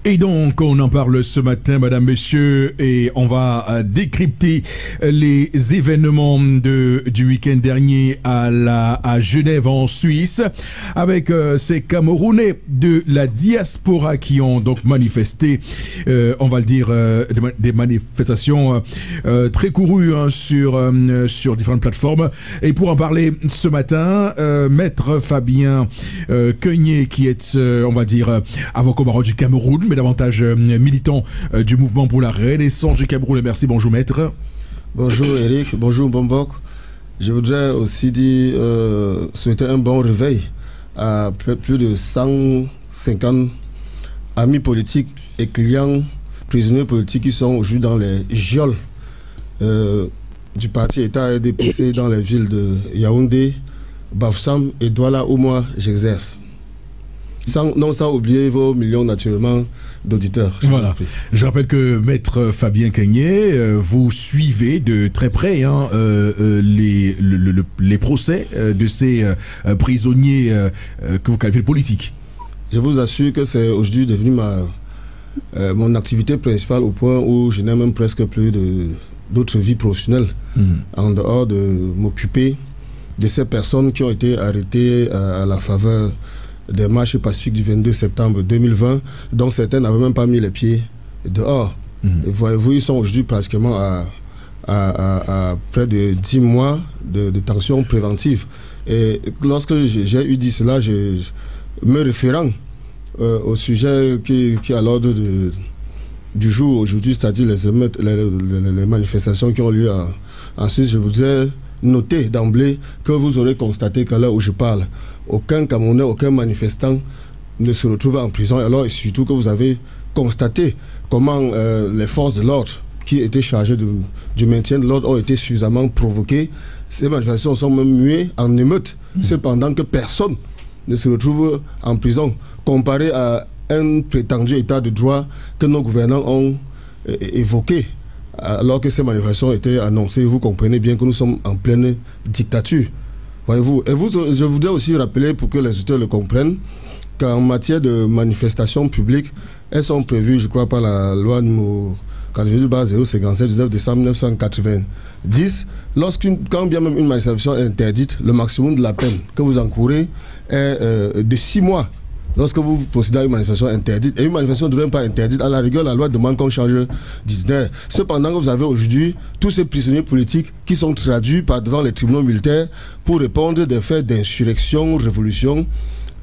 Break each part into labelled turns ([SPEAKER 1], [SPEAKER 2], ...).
[SPEAKER 1] Et donc, on en parle ce matin, madame, messieurs, et on va décrypter les événements du week-end dernier à Genève, en Suisse, avec ces Camerounais de la diaspora qui ont donc manifesté, on va le dire, des manifestations très courues sur différentes plateformes. Et pour en parler ce matin, maître Fabien Keugné, qui est, on va dire, avocat au barreau du Cameroun, mais davantage militant du mouvement pour la renaissance du Cameroun. Merci, bonjour maître.
[SPEAKER 2] Bonjour Eric, bonjour Bombok. Je voudrais aussi dire, souhaiter un bon réveil à plus de 150 amis politiques et clients prisonniers politiques qui sont aujourd'hui dans les geôles du parti État RDPC dans les villes de Yaoundé, Bafoussam et Douala où moi j'exerce. Sans oublier vos millions naturellement d'auditeurs.
[SPEAKER 1] Voilà. Je rappelle que maître Fabien Keugné, vous suivez de très près les procès de ces prisonniers que vous qualifiez de politiques.
[SPEAKER 2] Je vous assure que c'est aujourd'hui devenu mon activité principale, au point où je n'ai même presque plus d'autres vies professionnelles en dehors de m'occuper de ces personnes qui ont été arrêtées à la faveur des marches pacifiques du 22 septembre 2020, dont certains n'avaient même pas mis les pieds dehors. Et voyez-vous, ils sont aujourd'hui pratiquement à près de 10 mois de détention préventive. Et lorsque j'ai eu dit cela, me référant au sujet qui est à l'ordre du jour aujourd'hui, c'est-à-dire les manifestations qui ont lieu en Suisse, je vous ai noté d'emblée que vous aurez constaté qu'à l'heure où je parle, aucun Camerounais, aucun manifestant ne se retrouve en prison. Alors, et surtout que vous avez constaté comment les forces de l'ordre qui étaient chargées du maintien de l'ordre ont été suffisamment provoquées. Ces manifestations sont même muées en émeute, cependant que personne ne se retrouve en prison, comparé à un prétendu état de droit que nos gouvernants ont évoqué alors que ces manifestations étaient annoncées. Vous comprenez bien que nous sommes en pleine dictature. Voyez-vous. Et je voudrais aussi rappeler, pour que les auditeurs le comprennent, qu'en matière de manifestations publiques, elles sont prévues, je crois, par la loi numéro 98/057 19 décembre 1990. Quand bien même une manifestation est interdite, le maximum de la peine que vous encourez est de 6 mois. Lorsque vous procédez à une manifestation interdite, et une manifestation ne devient pas interdite, à la rigueur, la loi demande qu'on change d'itinéraire. Cependant que vous avez aujourd'hui tous ces prisonniers politiques qui sont traduits devant les tribunaux militaires pour répondre des faits d'insurrection, révolution,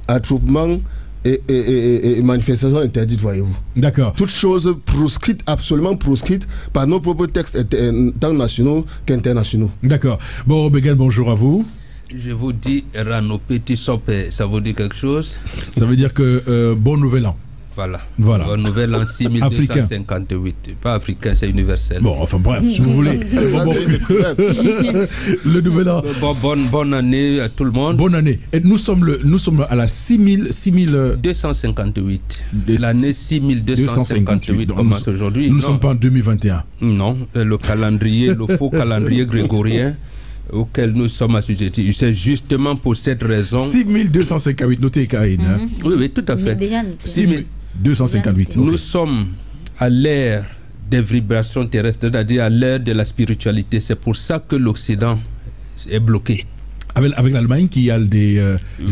[SPEAKER 2] attroupement et manifestations interdites, voyez-vous.
[SPEAKER 1] D'accord.
[SPEAKER 2] Toutes choses proscrites, absolument proscrites par nos propres textes tant nationaux qu'internationaux.
[SPEAKER 1] D'accord. Bon, Bégal, bonjour à vous.
[SPEAKER 3] Je vous dis Rano Petit Sopé, ça vous dit quelque chose?
[SPEAKER 1] Ça veut dire que bon nouvel an.
[SPEAKER 3] Voilà.
[SPEAKER 1] Bon
[SPEAKER 3] nouvel an 6258. Pas africain, c'est universel.
[SPEAKER 1] Bon, enfin bref, si vous voulez. Le nouvel an.
[SPEAKER 3] Bonne année à tout le monde.
[SPEAKER 1] Bonne année. Et nous sommes à la
[SPEAKER 3] 6258. L'année 6258 commence aujourd'hui.
[SPEAKER 1] Nous ne sommes pas en 2021.
[SPEAKER 3] Non, le calendrier, le faux calendrier grégorien auquel nous sommes assujettis. C'est justement pour cette raison.
[SPEAKER 1] 6258, notez Karine.
[SPEAKER 3] Oui, tout à fait.
[SPEAKER 1] 6258.
[SPEAKER 3] Nous sommes à l'ère des vibrations terrestres, c'est-à-dire à l'ère de la spiritualité. C'est pour ça que l'Occident est bloqué.
[SPEAKER 1] Avec l'Allemagne qui a des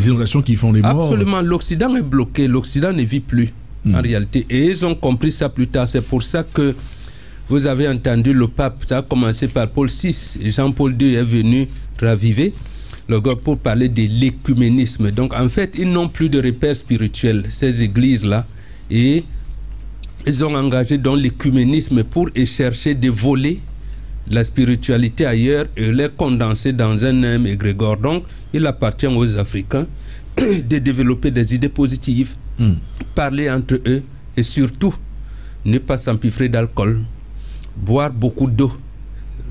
[SPEAKER 1] inondations qui font des morts.
[SPEAKER 3] Absolument, l'Occident est bloqué. L'Occident ne vit plus en réalité. Et ils ont compris ça plus tard. C'est pour ça que vous avez entendu le pape, ça a commencé par Paul VI. Jean-Paul II est venu raviver le gars pour parler de l'écuménisme. Donc en fait, ils n'ont plus de repères spirituels, ces églises-là. Et ils ont engagé dans l'écuménisme pour chercher de voler la spiritualité ailleurs et les condenser dans un même égrégore. Donc il appartient aux Africains de développer des idées positives, parler entre eux et surtout ne pas s'empiffrer d'alcool. Boire beaucoup d'eau.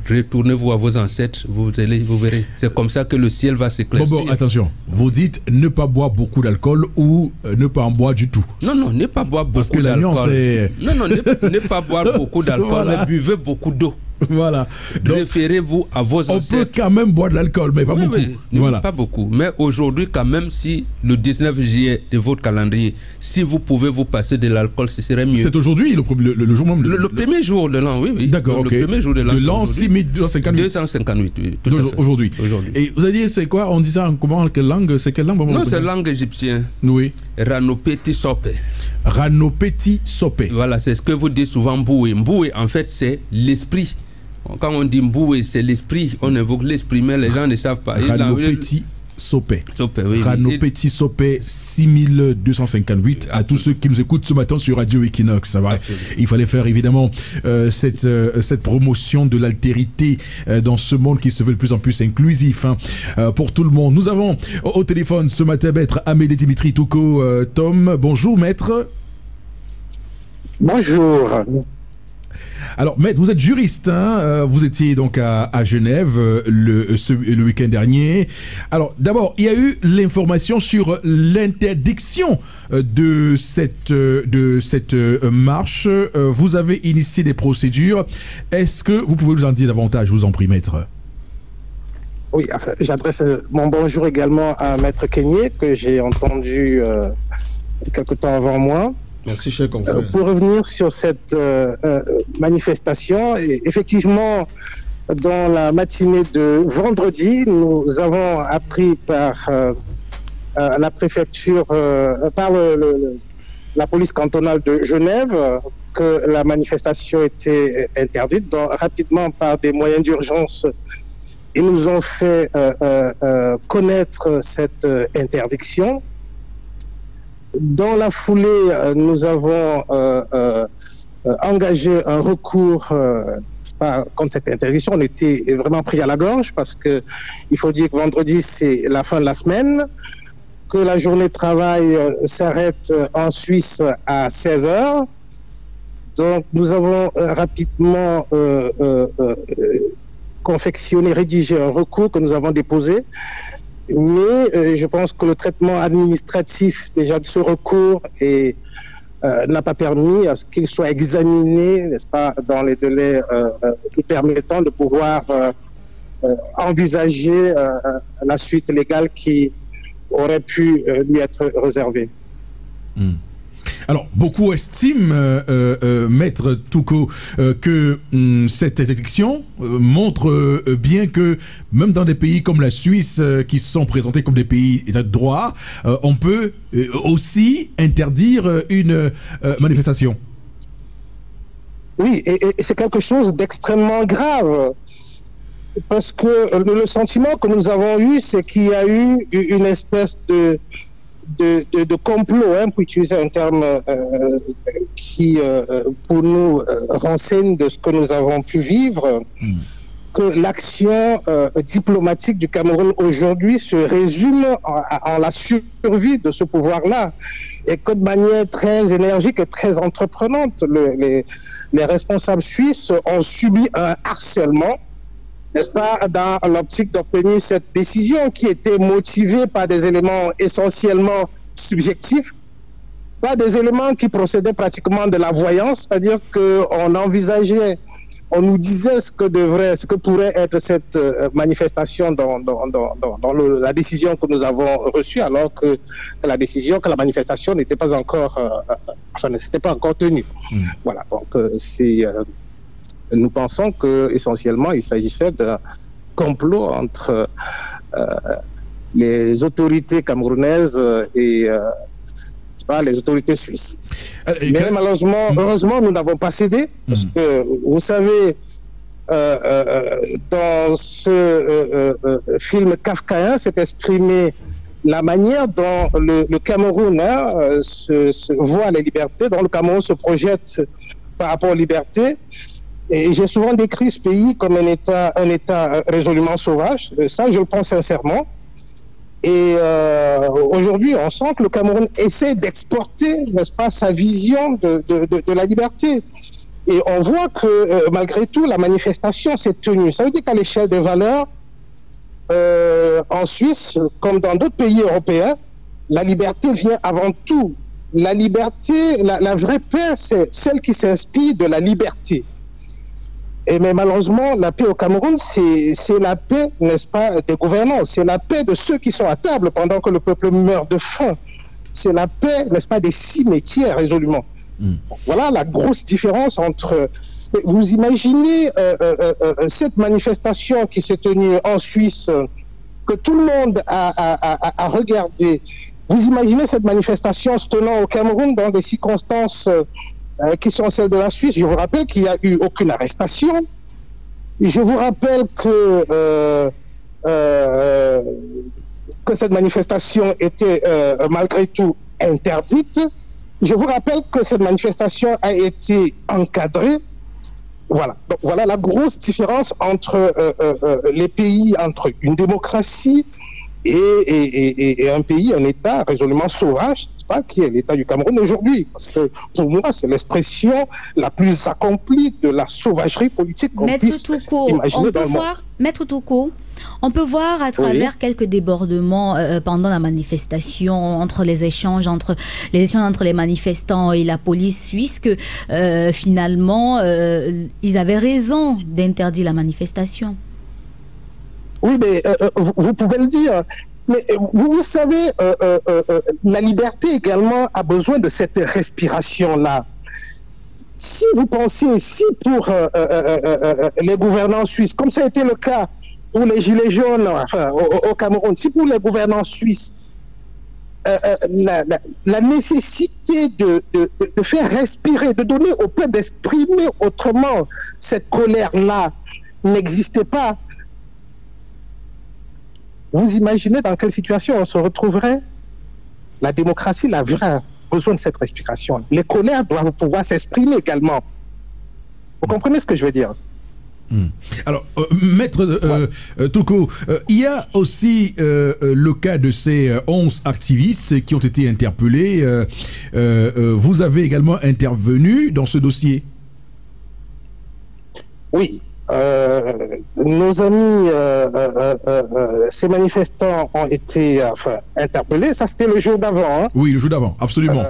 [SPEAKER 3] Retournez-vous à vos ancêtres, vous verrez. C'est comme ça que le ciel va s'éclaircir.
[SPEAKER 1] Bon, attention. Vous dites ne pas boire beaucoup d'alcool ou ne pas en boire du tout.
[SPEAKER 3] Non, ne pas boire
[SPEAKER 1] Parce
[SPEAKER 3] beaucoup
[SPEAKER 1] que
[SPEAKER 3] d'alcool.
[SPEAKER 1] C'est...
[SPEAKER 3] Non, ne pas boire beaucoup d'alcool, voilà. Mais buvez beaucoup d'eau.
[SPEAKER 1] Voilà. Donc,
[SPEAKER 3] référez-vous à vos ancêtres.
[SPEAKER 1] On peut quand même boire de l'alcool, mais pas beaucoup.
[SPEAKER 3] Oui,
[SPEAKER 1] voilà.
[SPEAKER 3] Pas beaucoup. Mais aujourd'hui, quand même, si le 19 juillet de votre calendrier, si vous pouvez vous passer de l'alcool, ce serait mieux.
[SPEAKER 1] C'est aujourd'hui, le jour même.
[SPEAKER 3] Le premier jour de l'an, oui.
[SPEAKER 1] D'accord, ok.
[SPEAKER 3] Le premier jour de l'an.
[SPEAKER 1] De l'an 6258.
[SPEAKER 3] 258, oui.
[SPEAKER 1] Aujourd'hui. Et vous avez dit, c'est quoi? On dit ça en comment? Quelle langue? C'est quelle langue?
[SPEAKER 3] Non, c'est langue égyptienne.
[SPEAKER 1] Oui.
[SPEAKER 3] Ranopeti Sope.
[SPEAKER 1] Ranopeti Sope.
[SPEAKER 3] Voilà, c'est ce que vous dites souvent, Mboué. Mboué, en fait, c'est l'esprit. Quand on dit Mboué, c'est l'esprit. On évoque l'esprit, mais les gens ne savent pas.
[SPEAKER 1] Ranopeti Sope.
[SPEAKER 3] Oui.
[SPEAKER 1] Ranopeti Sope 6258. À tous ceux qui nous écoutent ce matin sur Radio Equinox. Ça va. Il fallait faire évidemment cette promotion de l'altérité dans ce monde qui se veut de plus en plus inclusif pour tout le monde. Nous avons au téléphone ce matin maître Amédée Dimitri Touko Tom. Bonjour maître.
[SPEAKER 4] Bonjour.
[SPEAKER 1] Alors, maître, vous êtes juriste, vous étiez donc à Genève le week-end dernier. Alors, d'abord, il y a eu l'information sur l'interdiction de cette marche. Vous avez initié des procédures. Est-ce que vous pouvez nous en dire davantage, je vous en prie, maître?
[SPEAKER 4] Oui, enfin, j'adresse mon bonjour également à maître Kenyé, que j'ai entendu quelque temps avant moi.
[SPEAKER 2] Merci, cher confrère.
[SPEAKER 4] Pour revenir sur cette manifestation, et effectivement, dans la matinée de vendredi, nous avons appris par la préfecture, par la police cantonale de Genève, que la manifestation était interdite. Donc, rapidement, par des moyens d'urgence, ils nous ont fait connaître cette interdiction. Dans la foulée, nous avons engagé un recours contre cette interdiction. On était vraiment pris à la gorge parce que il faut dire que vendredi, c'est la fin de la semaine, que la journée de travail s'arrête en Suisse à 16h. Donc, nous avons rapidement confectionné, rédigé un recours que nous avons déposé. Mais je pense que le traitement administratif déjà de ce recours n'a pas permis à ce qu'il soit examiné, n'est-ce pas, dans les délais nous permettant de pouvoir envisager la suite légale qui aurait pu lui être réservée.
[SPEAKER 1] Alors, beaucoup estiment, maître Touko, que cette interdiction montre bien que même dans des pays comme la Suisse, qui sont présentés comme des pays de droit, on peut aussi interdire une manifestation.
[SPEAKER 4] Oui, et c'est quelque chose d'extrêmement grave. Parce que le sentiment que nous avons eu, c'est qu'il y a eu une espèce de complot, pour utiliser un terme qui, pour nous, renseigne de ce que nous avons pu vivre, que l'action diplomatique du Cameroun aujourd'hui se résume en la survie de ce pouvoir-là, et que de manière très énergique et très entreprenante, les responsables suisses ont subi un harcèlement, n'est-ce pas, dans l'optique d'obtenir cette décision qui était motivée par des éléments essentiellement subjectifs, pas des éléments qui procédaient pratiquement de la voyance, c'est-à-dire qu'on envisageait, on nous disait ce que pourrait être cette manifestation dans la décision que nous avons reçue, alors que la manifestation n'était pas encore, ne s'était pas encore tenue. Voilà, donc nous pensons que essentiellement il s'agissait d'un complot entre les autorités camerounaises et les autorités suisses. Mais malheureusement, heureusement, nous n'avons pas cédé, parce que vous savez, dans ce film kafkaïen s'est exprimé la manière dont le Cameroun se voit les libertés, dont le Cameroun se projette par rapport aux libertés. Et j'ai souvent décrit ce pays comme un État résolument sauvage. Ça, je le pense sincèrement. Et aujourd'hui, on sent que le Cameroun essaie d'exporter, n'est-ce pas, sa vision de la liberté. Et on voit que malgré tout, la manifestation s'est tenue. Ça veut dire qu'à l'échelle des valeurs, en Suisse, comme dans d'autres pays européens, la liberté vient avant tout. La liberté, la vraie paix, c'est celle qui s'inspire de la liberté. Mais malheureusement, la paix au Cameroun, c'est la paix, n'est-ce pas, des gouvernants. C'est la paix de ceux qui sont à table pendant que le peuple meurt de faim. C'est la paix, n'est-ce pas, des cimetières, résolument. Voilà la grosse différence entre... Vous imaginez cette manifestation qui s'est tenue en Suisse, que tout le monde a regardé. Vous imaginez cette manifestation se tenant au Cameroun dans des circonstances... qui sont celles de la Suisse. Je vous rappelle qu'il n'y a eu aucune arrestation. Je vous rappelle que cette manifestation était malgré tout interdite. Je vous rappelle que cette manifestation a été encadrée. Voilà. Donc, voilà la grosse différence entre les pays, entre une démocratie et un pays, un État résolument sauvage, pas, qui est l'État du Cameroun aujourd'hui. Parce que pour moi, c'est l'expression la plus accomplie de la sauvagerie politique qu'on puisse imaginer dans le monde.
[SPEAKER 5] Maître Toukou, on peut voir à travers quelques débordements pendant la manifestation, entre les échanges entre les manifestants et la police suisse, que finalement, ils avaient raison d'interdire la manifestation.
[SPEAKER 4] Oui, mais vous pouvez le dire. Mais vous savez, la liberté également a besoin de cette respiration-là. Si vous pensez, si pour les gouvernants suisses, comme ça a été le cas pour les Gilets jaunes enfin, au Cameroun, si pour les gouvernants suisses, la nécessité de faire respirer, de donner au peuple d'exprimer autrement cette colère-là n'existait pas, vous imaginez dans quelle situation on se retrouverait? La démocratie, la vraie, besoin de cette respiration. Les colères doivent pouvoir s'exprimer également. Vous comprenez ce que je veux dire?
[SPEAKER 1] Alors, Maître Toukou, il y a aussi le cas de ces 11 activistes qui ont été interpellés. Vous avez également intervenu dans ce dossier?
[SPEAKER 4] Oui. Nos amis, ces manifestants ont été interpellés. Ça, c'était le jour d'avant. Hein.
[SPEAKER 1] Oui, le jour d'avant, absolument.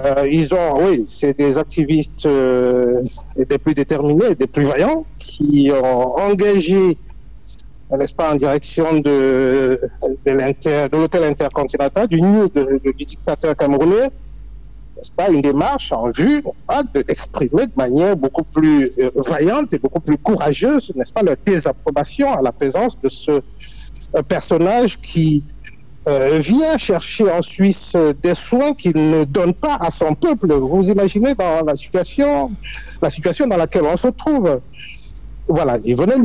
[SPEAKER 4] C'est des activistes des plus déterminés, des plus vaillants, qui ont engagé, n'est-ce pas, en direction de l'hôtel intercontinental, du nid du dictateur camerounais, n'est-ce pas, une démarche en vue, n'est-ce pas, d'exprimer de manière beaucoup plus vaillante et beaucoup plus courageuse, n'est-ce pas, leur désapprobation à la présence de ce personnage qui vient chercher en Suisse des soins qu'il ne donne pas à son peuple. Vous imaginez dans la situation dans laquelle on se trouve. Voilà, il venait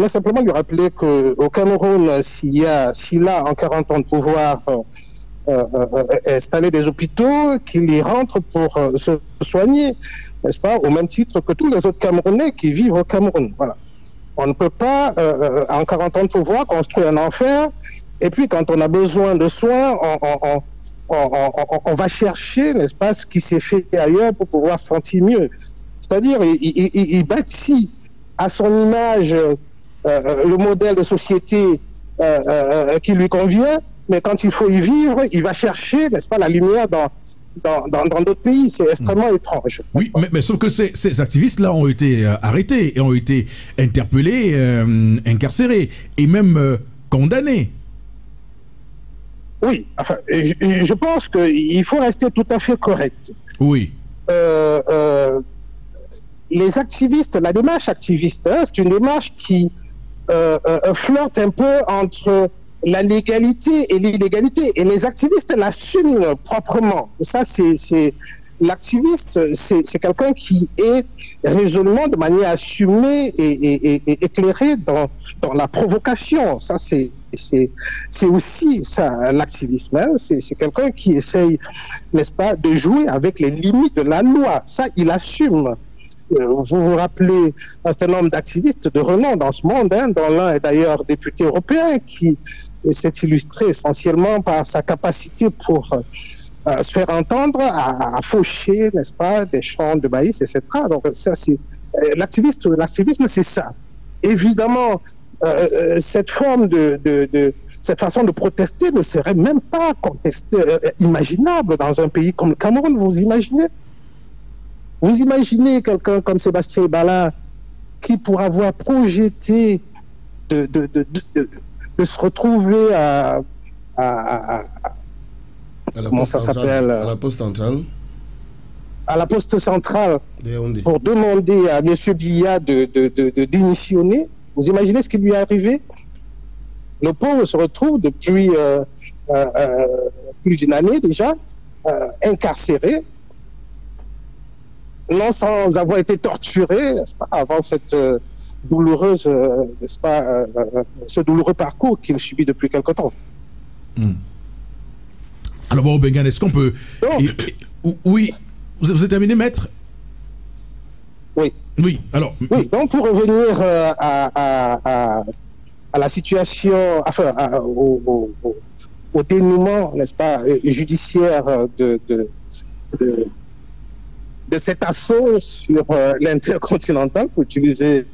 [SPEAKER 4] simplement lui rappeler que au Cameroun, s'il a en 40 ans de pouvoir installer des hôpitaux, qu'il y rentre pour se soigner, n'est-ce pas, au même titre que tous les autres Camerounais qui vivent au Cameroun. Voilà. On ne peut pas, en 40 ans de pouvoir, construire un enfer, et puis quand on a besoin de soins, on va chercher, n'est-ce pas, ce qui s'est fait ailleurs pour pouvoir se sentir mieux. C'est-à-dire, il bâtit à son image le modèle de société qui lui convient, mais quand il faut y vivre, il va chercher, n'est-ce pas, la lumière dans d'autres pays. C'est extrêmement étrange.
[SPEAKER 1] Oui, mais sauf que ces activistes-là ont été arrêtés et ont été interpellés, incarcérés et même condamnés.
[SPEAKER 4] Oui, enfin, je pense qu'il faut rester tout à fait correct.
[SPEAKER 1] Oui.
[SPEAKER 4] Les activistes, la démarche activiste, c'est une démarche qui flirte un peu entre la légalité et l'illégalité. Et les activistes l'assument proprement. Ça, l'activiste, c'est quelqu'un qui est résolument, de manière assumée et éclairée dans la provocation. Ça, c'est aussi ça, l'activisme. Hein. C'est quelqu'un qui essaye, n'est-ce pas, de jouer avec les limites de la loi. Ça, il assume. Vous vous rappelez un certain nombre d'activistes de renom dans ce monde, hein, dont l'un est d'ailleurs député européen, qui s'est illustré essentiellement par sa capacité pour se faire entendre, à faucher, n'est-ce pas, des champs de maïs, etc. Donc ça, c'est l'activisme, c'est ça. Évidemment, cette forme cette façon de protester ne serait même pas imaginable dans un pays comme le Cameroun. Vous imaginez quelqu'un comme Sébastien Ebala qui, pour avoir projeté de se retrouver comment ça s'appelle,
[SPEAKER 2] à la poste centrale,
[SPEAKER 4] à la poste centrale, pour demander à M. Biya de démissionner. Vous imaginez ce qui lui est arrivé? Le pauvre se retrouve depuis plus d'une année déjà, incarcéré, non sans avoir été torturé, n'est-ce pas, avant cette douloureuse, n'est-ce pas, ce douloureux parcours qu'il subit depuis quelque temps.
[SPEAKER 1] Alors bon, Bengan, est-ce qu'on peut... oui, vous avez terminé, maître?
[SPEAKER 4] Oui.
[SPEAKER 1] Oui, alors...
[SPEAKER 4] Oui, donc pour revenir à la situation, enfin, au dénouement, n'est-ce pas, judiciaire de cet assaut sur l'intercontinental, pour utiliser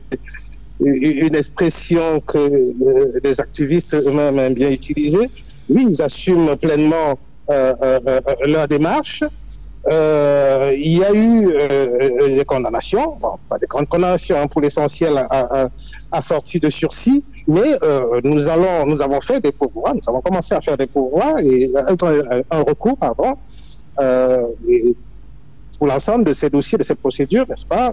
[SPEAKER 4] une expression que les activistes eux-mêmes aiment bien utiliser. Oui, ils assument pleinement leur démarche. Il y a eu des condamnations, bon, pas des grandes condamnations, hein, pour l'essentiel assorties de sursis, mais nous avons fait des pourvois, nous avons commencé à faire des pourvois et un recours, pardon, et pour l'ensemble de ces dossiers, de ces procédures, n'est-ce pas,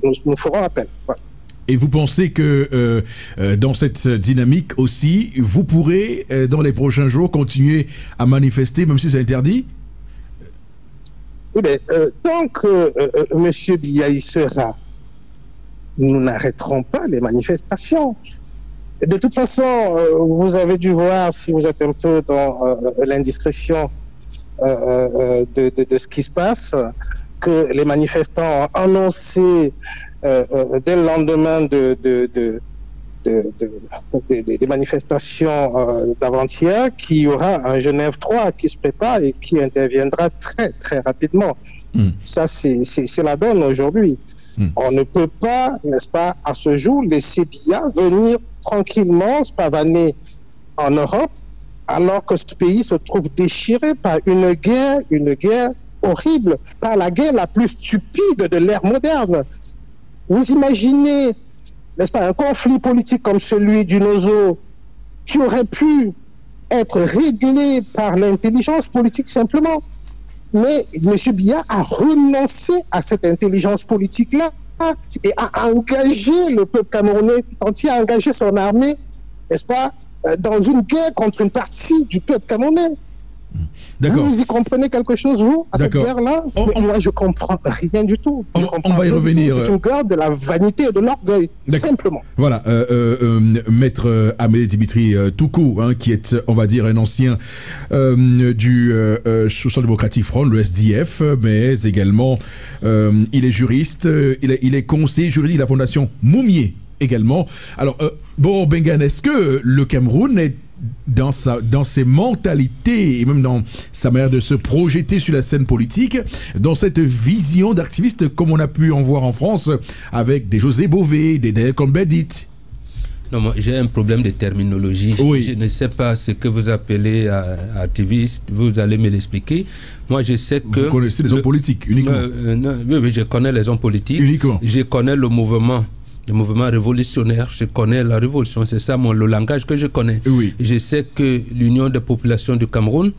[SPEAKER 4] nous ferons appel. Voilà.
[SPEAKER 1] Et vous pensez que dans cette dynamique aussi, vous pourrez, dans les prochains jours, continuer à manifester, même si c'est interdit?
[SPEAKER 4] Oui, mais tant que M. Biya y sera, nous n'arrêterons pas les manifestations. Et de toute façon, vous avez dû voir, si vous êtes un peu dans l'indiscrétion de ce qui se passe, que les manifestants ont annoncé dès le lendemain des manifestations d'avant-hier qu'il y aura un Genève 3 qui se prépare et qui interviendra très très rapidement. Ça, c'est la donne aujourd'hui. On ne peut pas, n'est-ce pas, à ce jour, laisser Biya venir tranquillement se pavaner en Europe, alors que ce pays se trouve déchiré par une guerre horrible, par la guerre la plus stupide de l'ère moderne. Vous imaginez, n'est-ce pas, un conflit politique comme celui du Nozo, qui aurait pu être réglé par l'intelligence politique simplement. Mais M. Biya a renoncé à cette intelligence politique-là et a engagé le peuple camerounais tout entier, a engagé son armée, n'est-ce pas, dans une guerre contre une partie du peuple camerounais.
[SPEAKER 1] D'accord.
[SPEAKER 4] Vous y comprenez quelque chose, vous, à cette guerre-là? Moi, je comprends rien du tout.
[SPEAKER 1] On va y revenir.
[SPEAKER 4] C'est une guerre de la vanité et de l'orgueil, simplement.
[SPEAKER 1] Voilà, maître Amédée Dimitri Toukou, hein, qui est, on va dire, un ancien du Social Democratic Front, le SDF, mais également, il est juriste, il est conseiller juridique de la Fondation Moumié également. Alors, bon, Bengan, est-ce que le Cameroun est dans ses mentalités et même dans sa manière de se projeter sur la scène politique, dans cette vision d'activiste comme on a pu en voir en France avec des José Bové, des Daniel Cohn-Bendit?
[SPEAKER 3] Non, moi j'ai un problème de terminologie. Oui. Je ne sais pas ce que vous appelez activiste, vous allez me l'expliquer. Moi je sais que...
[SPEAKER 1] Vous connaissez les hommes politiques uniquement?
[SPEAKER 3] Oui, je connais les hommes politiques.
[SPEAKER 1] Uniquement.
[SPEAKER 3] Je connais le mouvement révolutionnaire, je connais la révolution, c'est ça le langage que je connais.
[SPEAKER 1] Oui.
[SPEAKER 3] Je sais que l'Union des populations du Cameroun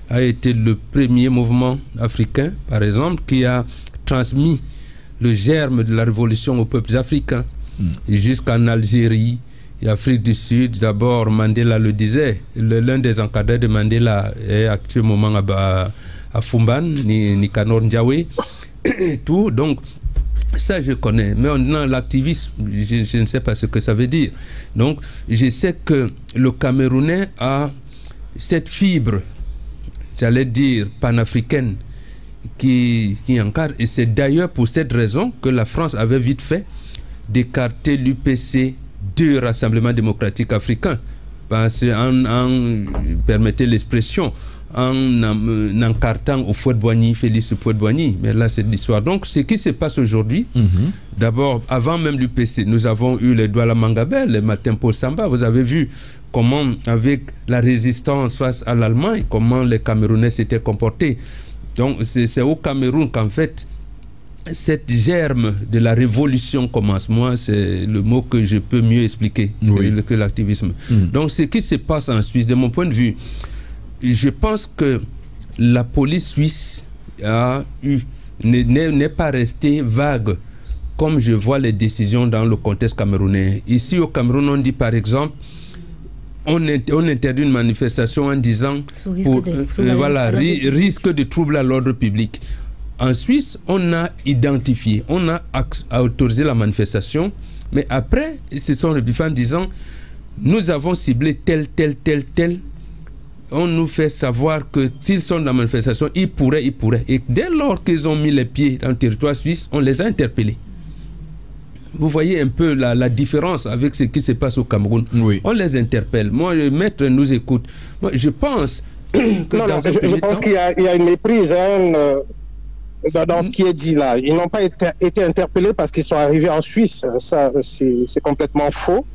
[SPEAKER 3] a été le premier mouvement africain, par exemple, qui a transmis le germe de la révolution aux peuples africains. Jusqu'en Algérie et Afrique du Sud, d'abord Mandela le disait, l'un des encadrés de Mandela est actuellement à Fumban, Nicanor Ndiaye, et tout, donc ça je connais, mais dans l'activisme, je ne sais pas ce que ça veut dire. Donc je sais que le Camerounais a cette fibre, j'allais dire panafricaine, qui encadre, et c'est d'ailleurs pour cette raison que la France avait vite fait d'écarter l'UPC du Rassemblement démocratique africain, parce en permettez l'expression, en encartant au Fouet-Boigny, Félix Fouet-Boigny. Mais là, c'est l'histoire. Donc, ce qui se passe aujourd'hui, d'abord, avant même l'UPC, nous avons eu les Douala Mangabel, les Martin Paul Samba. Vous avez vu comment, avec la résistance face à l'Allemagne, comment les Camerounais s'étaient comportés. Donc, c'est au Cameroun qu'en fait, cette germe de la révolution commence. Moi, c'est le mot que je peux mieux expliquer que l'activisme. Donc, ce qui se passe en Suisse, de mon point de vue, je pense que la police suisse n'est pas restée vague comme je vois les décisions dans le contexte camerounais. Ici au Cameroun, on dit par exemple, on interdit une manifestation en disant risque de trouble à l'ordre public. En Suisse, on a identifié, on a autorisé la manifestation, mais après, ils se sont rebuffés en disant nous avons ciblé tel. On nous fait savoir que s'ils sont dans la manifestation, ils pourraient. Et dès lors qu'ils ont mis les pieds dans le territoire suisse, on les a interpellés. Vous voyez un peu la différence avec ce qui se passe au Cameroun. On les interpelle. Moi, le maître nous écoute. Moi, je pense que
[SPEAKER 4] je pense qu'il y a une méprise dans ce qui est dit là. Ils n'ont pas été interpellés parce qu'ils sont arrivés en Suisse. Ça, c'est complètement faux.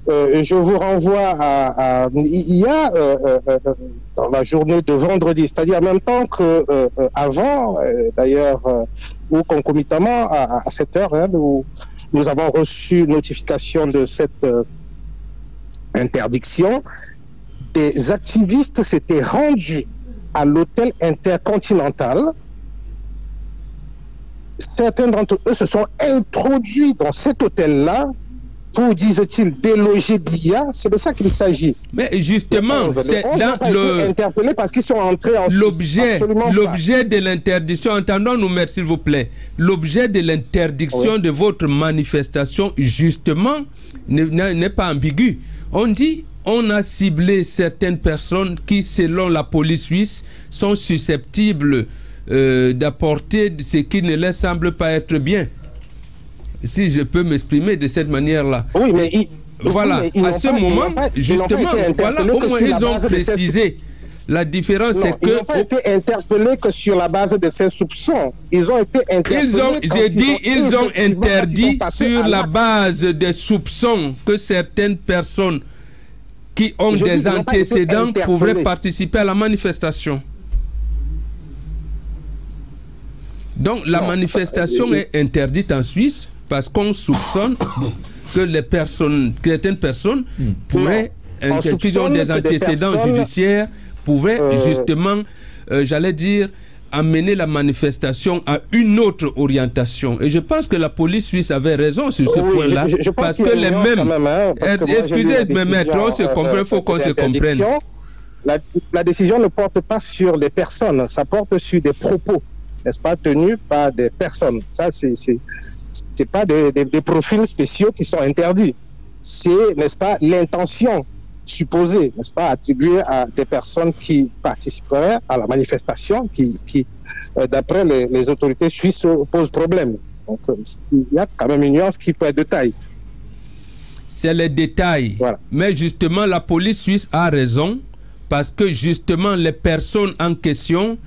[SPEAKER 4] Je vous renvoie il y a dans la journée de vendredi, c'est-à-dire en même temps que avant, d'ailleurs, ou concomitamment à 7 heures, où nous avons reçu notification de cette interdiction, des activistes s'étaient rendus à l'hôtel Intercontinental. Certains d'entre eux se sont introduits dans cet hôtel-là pour, disent-ils, déloger Biya. C'est de ça qu'il s'agit.
[SPEAKER 3] Mais justement, c'est dans
[SPEAKER 4] le interpellés parce qu'ils sont entrés en
[SPEAKER 3] l'objet de l'interdiction. Entendons-nous, merci s'il vous plaît. L'objet de l'interdiction de votre manifestation, justement, n'est pas ambigu. On dit, on a ciblé certaines personnes qui, selon la police suisse, sont susceptibles d'apporter ce qui ne leur semble pas être bien. Si je peux m'exprimer de cette manière-là.
[SPEAKER 4] Oui, mais
[SPEAKER 3] voilà, à ce moment, justement, voilà, au moins ils ont précisé. La différence, c'est que...
[SPEAKER 4] Ils n'ont pas été interpellés que sur la base de ces soupçons. Ils ont été interpellés...
[SPEAKER 3] Ils ont interdit sur la base des soupçons que certaines personnes qui ont des antécédents pourraient participer à la manifestation. Donc la manifestation est interdite en Suisse parce qu'on soupçonne que certaines personnes pourraient, qui ont des antécédents judiciaires, pourraient justement, j'allais dire, amener la manifestation à une autre orientation. Et je pense que la police suisse avait raison sur ce point-là, parce que les mêmes... Excusez, mais maître, il faut qu'on se comprenne.
[SPEAKER 4] La décision ne porte pas sur les personnes, ça porte sur des propos, n'est-ce pas, tenus par des personnes. Ça, c'est pas des profils spéciaux qui sont interdits. C'est, n'est-ce pas, l'intention supposée, n'est-ce pas, attribuée à des personnes qui participeraient à la manifestation, qui d'après les autorités suisses, posent problème. Donc, il y a quand même une nuance qui peut être de taille.
[SPEAKER 3] C'est les détails. Voilà. Mais justement, la police suisse a raison, parce que justement, les personnes en question,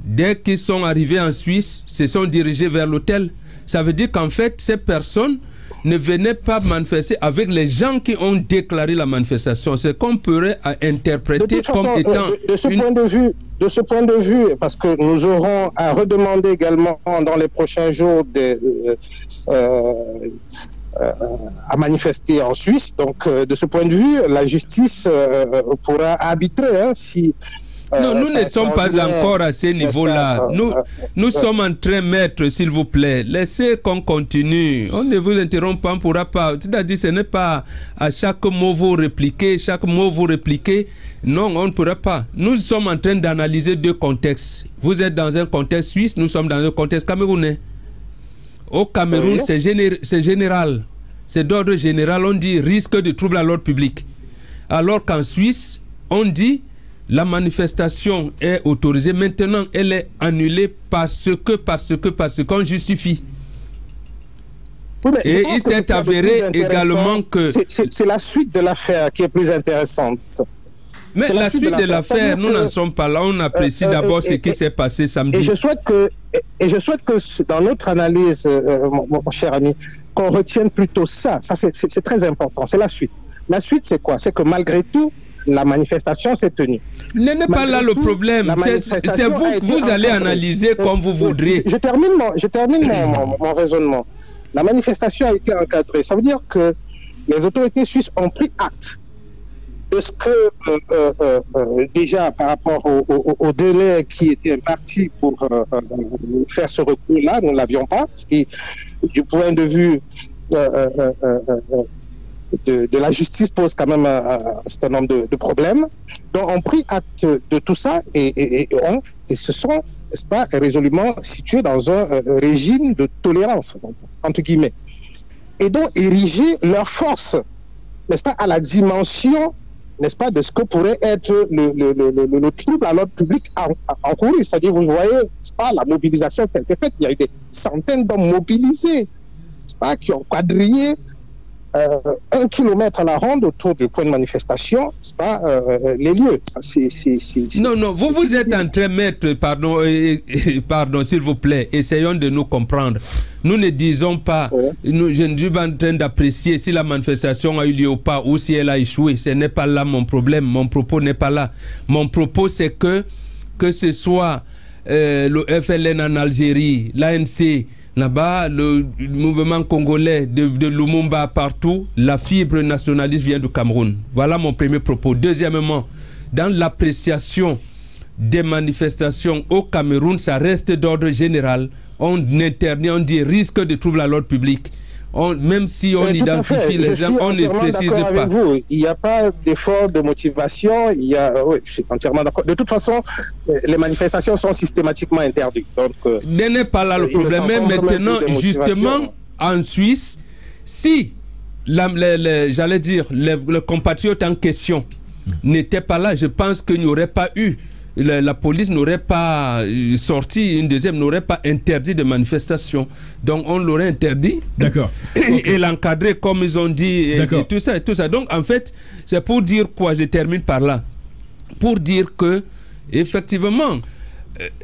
[SPEAKER 3] dès qu'ils sont arrivés en Suisse, se sont dirigés vers l'hôtel. Ça veut dire qu'en fait, ces personnes ne venaient pas manifester avec les gens qui ont déclaré la manifestation. C'est qu'on pourrait interpréter comme étant...
[SPEAKER 4] De ce point de vue, parce que nous aurons à redemander également dans les prochains jours à manifester en Suisse. Donc, de ce point de vue, la justice pourra arbitrer si...
[SPEAKER 3] Non, nous ne sommes pas encore à ce niveau-là. Nous sommes en train, maître, s'il vous plaît. Laissez qu'on continue. On ne vous interrompt pas, on ne pourra pas. C'est-à-dire, ce n'est pas à chaque mot vous répliquer, Non, on ne pourra pas. Nous sommes en train d'analyser deux contextes. Vous êtes dans un contexte suisse, nous sommes dans un contexte camerounais. Au Cameroun, c'est général. C'est d'ordre général. On dit risque de trouble à l'ordre public. Alors qu'en Suisse, on dit la manifestation est autorisée. Maintenant, elle est annulée parce qu'on justifie.
[SPEAKER 4] Oui,
[SPEAKER 3] et il s'est avéré également que...
[SPEAKER 4] C'est la suite de l'affaire qui est plus intéressante.
[SPEAKER 3] Mais la suite de l'affaire, nous n'en sommes pas là. On apprécie d'abord ce qui s'est passé samedi.
[SPEAKER 4] Et je souhaite que dans notre analyse, mon cher ami, qu'on retienne plutôt ça. Ça, c'est très important. C'est la suite. La suite, c'est quoi? C'est que malgré tout, la manifestation s'est tenue.
[SPEAKER 3] N'est pas là le problème. C'est vous allez analyser comme vous voudrez.
[SPEAKER 4] Je termine mon raisonnement. La manifestation a été encadrée. Ça veut dire que les autorités suisses ont pris acte de ce que, déjà par rapport au délai qui était imparti pour faire ce recours-là, nous ne l'avions pas, parce que du point de vue de la justice pose quand même un certain nombre de problèmes. Donc on pris acte de tout ça et se sont, n'est-ce pas, résolument situés dans un régime de tolérance, entre guillemets. Et donc ériger leur force, n'est-ce pas, à la dimension, n'est-ce pas, de ce que pourrait être le trouble à l'ordre public encouru. C'est-à-dire, vous voyez, n'est-ce pas, la mobilisation qui a été faite, il y a eu des centaines d'hommes mobilisés, n'est-ce pas, qui ont quadrillé 1 kilomètre à la ronde autour du point de manifestation, c'est pas les lieux.
[SPEAKER 3] Non, vous êtes en train, maître, pardon, s'il vous plaît, essayons de nous comprendre. Nous ne disons pas, je ne suis pas en train d'apprécier si la manifestation a eu lieu ou pas, ou si elle a échoué. Ce n'est pas là mon problème, mon propos n'est pas là. Mon propos, c'est que ce soit le FLN en Algérie, l'ANC, là-bas, le mouvement congolais de Lumumba partout, la fibre nationaliste vient du Cameroun. Voilà mon premier propos. Deuxièmement, dans l'appréciation des manifestations au Cameroun, ça reste d'ordre général. On interdit, on dit risque de trouble à l'ordre public. Même si on identifie les gens, on ne précise pas.
[SPEAKER 4] Il n'y a pas d'effort de motivation. Oui, je suis entièrement d'accord. De toute façon, les manifestations sont systématiquement interdites. Donc,
[SPEAKER 3] n'est pas là le problème. Mais maintenant, justement, en Suisse, si, j'allais dire, le compatriote en question n'était pas là, je pense qu'il n'y aurait pas eu. La police n'aurait pas sorti une deuxième, n'aurait pas interdit de manifestation. Donc on l'aurait interdit.
[SPEAKER 1] D'accord.
[SPEAKER 3] Et l'encadrer comme ils ont dit. Et tout ça. Donc en fait, c'est pour dire quoi? Je termine par là. Pour dire que, effectivement,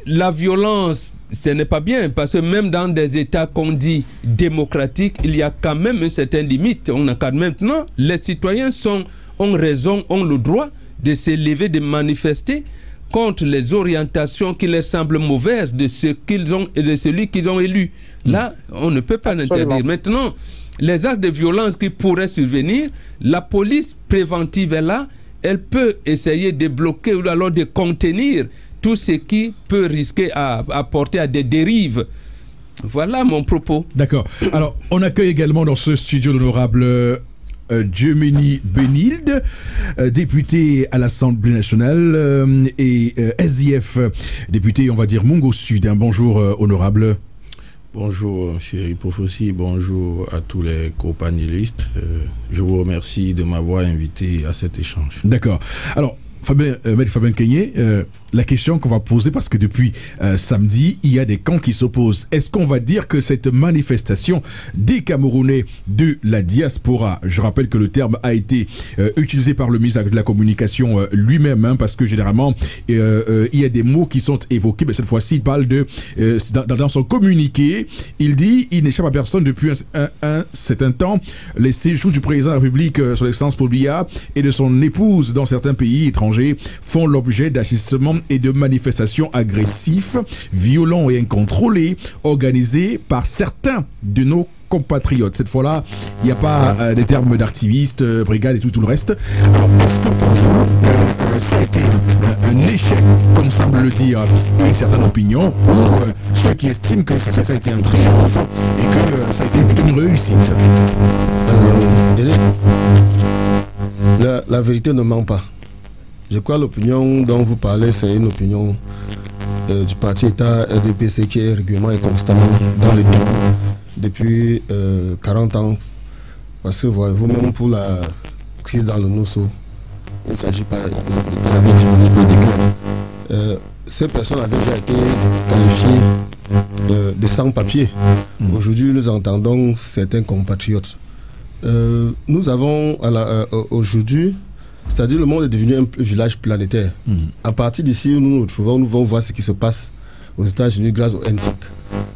[SPEAKER 3] la violence, ce n'est pas bien. Parce que même dans des États qu'on dit démocratiques, il y a quand même une certaine limite. On encadre maintenant. Les citoyens ont raison, ont le droit de s'élever, de manifester contre les orientations qui leur semblent mauvaises de ce qu'ils ont et de celui qu'ils ont élu. Là, on ne peut pas l'interdire. Maintenant, les actes de violence qui pourraient survenir, la police préventive est là, elle peut essayer de bloquer ou alors de contenir tout ce qui peut risquer à porter à des dérives. Voilà mon propos.
[SPEAKER 1] D'accord. Alors, on accueille également dans ce studio l'honorable Dieumeni Benilde, député à l'Assemblée nationale et SIF, député, on va dire, Mungo Sud. Bonjour, honorable.
[SPEAKER 6] Bonjour, chéri Prophétie, bonjour à tous les co-panélistes. Je vous remercie de m'avoir invité à cet échange.
[SPEAKER 1] D'accord. Alors, Maître Fabien Kenyé, la question qu'on va poser, parce que depuis samedi, il y a des camps qui s'opposent. Est-ce qu'on va dire que cette manifestation des Camerounais de la diaspora, je rappelle que le terme a été utilisé par le ministre de la Communication lui-même, parce que généralement, il y a des mots qui sont évoqués, mais cette fois-ci, il parle de, dans son communiqué, il dit, il n'échappe à personne depuis un certain temps, les séjours du président de la République, son excellence Paul Biya, et de son épouse dans certains pays étrangers, font l'objet d'agissements et de manifestations agressifs, violents et incontrôlés, organisés par certains de nos compatriotes. Cette fois-là, il n'y a pas des termes d'activistes, brigades et tout le reste. Alors, est-ce que pour vous, ça a été un échec, comme semble le dire une certaine opinion, pour ceux qui estiment que ça a été un triomphe et que ça a été une réussite?
[SPEAKER 2] La vérité ne ment pas. Je crois que l'opinion dont vous parlez, c'est une opinion du parti État RDPC qui est régulièrement et constamment dans le dos depuis 40 ans. Parce que voyez-vous, même pour la crise dans le Nosso, il ne s'agit pas d'être disponible des ces personnes avaient déjà été qualifiées de sans-papiers. Aujourd'hui, nous entendons certains compatriotes. Nous avons aujourd'hui, c'est-à-dire le monde est devenu un village planétaire. À partir d'ici où nous nous trouvons, nous allons voir ce qui se passe aux États-Unis grâce au NTIC.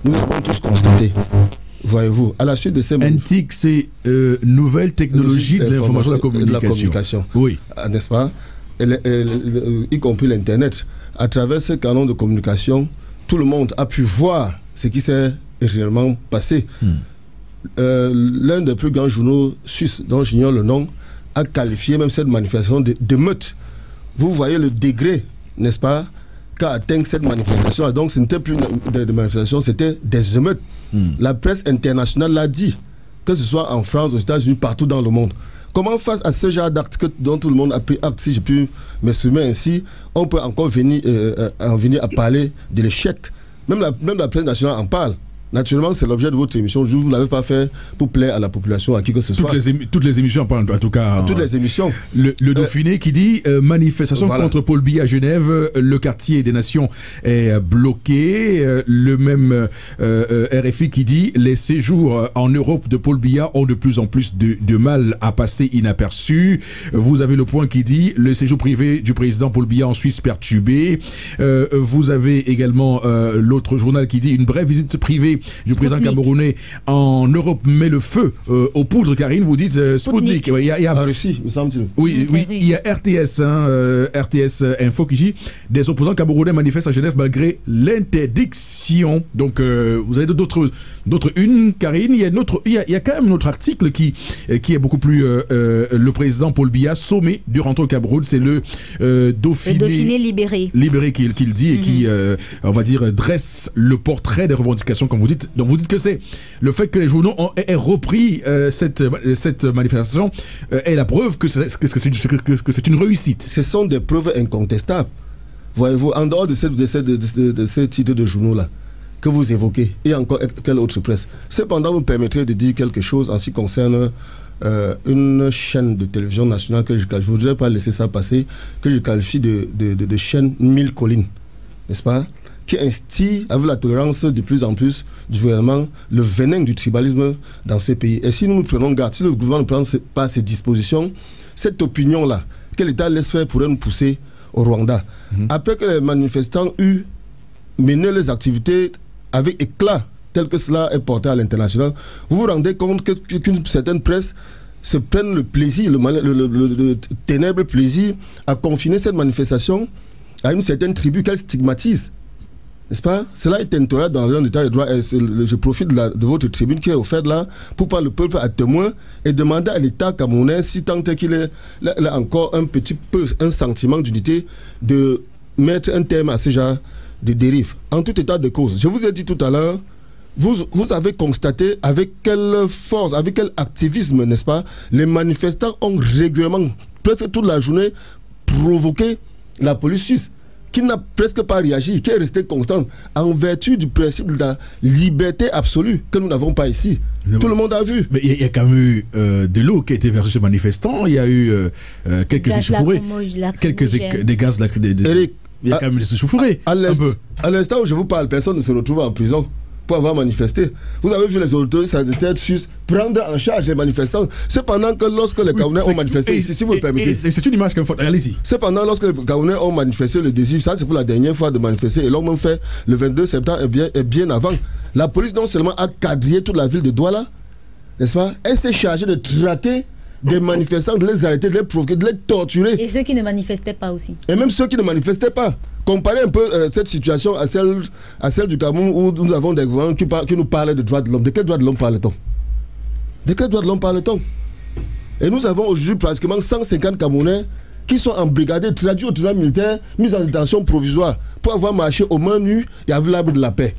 [SPEAKER 2] Nous avons tous constaté. Voyez-vous, à la suite de ces
[SPEAKER 1] NTIC, c'est Nouvelle Technologie de l'Information et de la Communication.
[SPEAKER 2] Oui. N'est-ce pas? y compris l'Internet, à travers ce canon de communication, tout le monde a pu voir ce qui s'est réellement passé. L'un des plus grands journaux suisses, dont j'ignore le nom, a qualifié même cette manifestation de meute. Vous voyez le degré, n'est-ce pas, qu'a atteint cette manifestation. Donc ce n'était plus des manifestations, c'était des émeutes. La presse internationale l'a dit, que ce soit en France, aux États-Unis, partout dans le monde. Comment face à ce genre d'actes dont tout le monde a pris acte, si je puis m'exprimer ainsi, on peut encore venir à parler de l'échec. Même la presse nationale en parle. Naturellement, c'est l'objet de votre émission. Vous ne l'avez pas fait pour plaire à la population, à qui que ce soit.
[SPEAKER 1] Toutes les émissions en parlent, en tout cas.
[SPEAKER 2] Toutes les émissions.
[SPEAKER 1] Le Dauphiné qui dit manifestation contre Paul Biya à Genève, le quartier des Nations est bloqué. Le même RFI qui dit les séjours en Europe de Paul Biya ont de plus en plus de mal à passer inaperçus. Vous avez le Point qui dit le séjour privé du président Paul Biya en Suisse perturbé. Vous avez également l'autre journal qui dit une brève visite privée du président camerounais en Europe met le feu aux poudres. Karine, vous dites Sputnik.
[SPEAKER 2] Il y a Russie, me semble-t-il.
[SPEAKER 1] Oui, il y a RTS, RTS Info qui dit des opposants camerounais manifestent à Genève malgré l'interdiction. Donc vous avez d'autres une, Karine. Il y a quand même un autre article qui est beaucoup plus le président Paul Biya sommé du rentrée au Cameroun. C'est le Dauphiné libéré qu'il dit et qui on va dire dresse le portrait des revendications comme vous dites. Donc vous dites que c'est le fait que les journaux aient repris cette manifestation est la preuve que c'est une réussite.
[SPEAKER 2] Ce sont des preuves incontestables. Voyez-vous, en dehors de ces titres de journaux-là que vous évoquez, et encore quelle autre presse. Cependant, vous me permettrez de dire quelque chose en ce qui concerne une chaîne de télévision nationale que je ne voudrais pas laisser ça passer, que je qualifie de chaîne Mille Collines, n'est-ce pas, qui instille avec la tolérance de plus en plus du gouvernement le venin du tribalisme dans ces pays. Et si nous prenons garde, si le gouvernement ne prend pas ses dispositions, cette opinion-là que l'État laisse faire pourrait nous pousser au Rwanda. Après que les manifestants eurent mené les activités avec éclat, tel que cela est porté à l'international, vous vous rendez compte qu'une certaine presse se prenne le plaisir, le ténèbre plaisir à confiner cette manifestation à une certaine tribu qu'elle stigmatise. N'est-ce pas? Cela est intolérable dans un état de droit. Et je profite de votre tribune qui est offerte là pour prendre le peuple à témoin et demander à l'État camerounais, si tant est qu'il a encore un petit peu un sentiment d'unité, de mettre un terme à ce genre de dérive. En tout état de cause, je vous ai dit tout à l'heure, vous avez constaté avec quelle force, avec quel activisme, n'est-ce pas, les manifestants ont régulièrement, presque toute la journée, provoqué la police suisse, qui n'a presque pas réagi, qui est resté constante en vertu du principe de la liberté absolue que nous n'avons pas ici. Tout le monde a vu.
[SPEAKER 1] Mais il y a quand même eu de l'eau qui a été versée chez les manifestants, il y a eu quelques échauffourées, des gaz lacrymogènes. Il y a quand même des échauffourées.
[SPEAKER 2] À l'instant où je vous parle, personne ne se retrouve en prison pour avoir manifesté. Vous avez vu les autorités sanitaires suisses prendre en charge les manifestants. Cependant que lorsque les Camerounais ont manifesté, si vous me permettez.
[SPEAKER 1] C'est une image qu'il faut regarder ici.
[SPEAKER 2] Cependant, lorsque les Camerounais ont manifesté le désir, ça c'est pour la dernière fois de manifester, et l'ont même fait le 22 septembre et bien avant. La police non seulement a quadrillé toute la ville de Douala, n'est-ce pas, elle s'est chargée de traquer des manifestants, de les arrêter, de les provoquer, de les torturer.
[SPEAKER 5] Et ceux qui ne manifestaient pas aussi.
[SPEAKER 2] Et même ceux qui ne manifestaient pas. Comparez un peu cette situation à celle du Cameroun où nous avons des gouvernements qui nous parlaient de droits de l'homme. De quels droits de l'homme parle-t-on? De quels droits de l'homme parle-t-on? Et nous avons aujourd'hui pratiquement 150 Camerounais qui sont embrigadés, traduits au tribunal militaire, mis en détention provisoire pour avoir marché aux mains nues et avec l'arbre de la paix.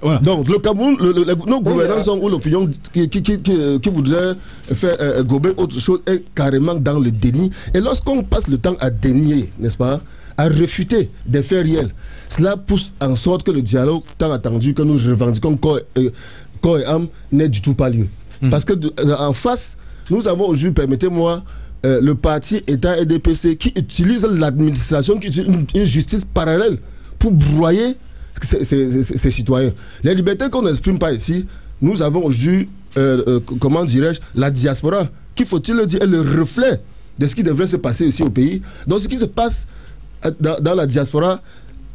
[SPEAKER 2] Voilà. Donc le Cameroun, nos gouvernants sont où l'opinion qui voudrait faire gober autre chose est carrément dans le déni. Et lorsqu'on passe le temps à dénier, n'est-ce pas, à réfuter des faits réels, cela pousse en sorte que le dialogue tant attendu que nous revendiquons corps et âme n'est du tout pas lieu. Parce que en face, nous avons aujourd'hui, permettez-moi, le parti État et DPC qui utilise l'administration, qui utilise une justice parallèle pour broyer ces citoyens. Les libertés qu'on n'exprime pas ici, nous avons aujourd'hui, comment dirais-je, la diaspora, qui faut-il le dire, est le reflet de ce qui devrait se passer ici au pays. Donc ce qui se passe dans la diaspora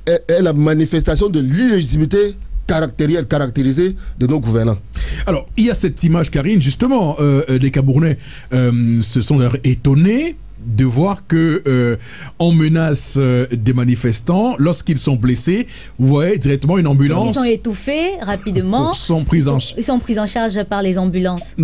[SPEAKER 2] est la manifestation de l'illégitimité caractérisée de nos gouvernants.
[SPEAKER 1] Alors, il y a cette image, Karine, justement, les Camerounais se sont étonnés de voir que on menace des manifestants lorsqu'ils sont blessés. Vous voyez directement une ambulance.
[SPEAKER 5] Ils sont étouffés rapidement. Ils sont pris en charge par les ambulances.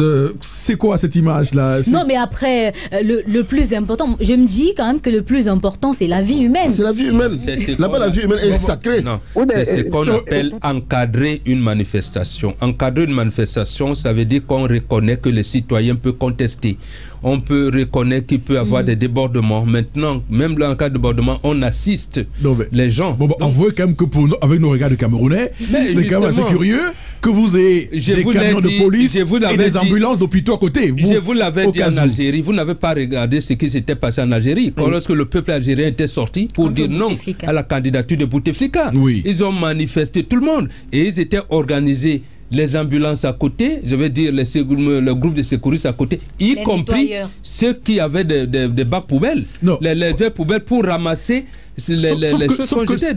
[SPEAKER 1] C'est quoi cette image-là?
[SPEAKER 5] Non, mais après, le plus important, je me dis quand même que le plus important, c'est la vie humaine.
[SPEAKER 2] C'est la vie humaine. Là-bas, la vie humaine est sacrée.
[SPEAKER 3] Non, c'est ce qu'on appelle encadrer une manifestation. Encadrer une manifestation, ça veut dire qu'on reconnaît que les citoyens peuvent contester. On peut reconnaître qu'il peut y avoir des débordements. Maintenant, même là, en cas de débordement, on assiste les gens.
[SPEAKER 1] Bon, on voit quand même que avec nos regards de Camerounais, c'est quand même assez curieux que vous ayez des camions de police et des ambulances d'hôpitaux à côté.
[SPEAKER 3] Je vous l'avais dit en Algérie, vous n'avez pas regardé ce qui s'était passé en Algérie. Lorsque le peuple algérien était sorti pour dire non à la candidature de Bouteflika, ils ont manifesté tout le monde et ils étaient organisés. Les ambulances à côté, je veux dire le groupe de secouristes à côté, y compris ceux qui avaient des bacs poubelles, les poubelles pour ramasser les choses qu'on jetait.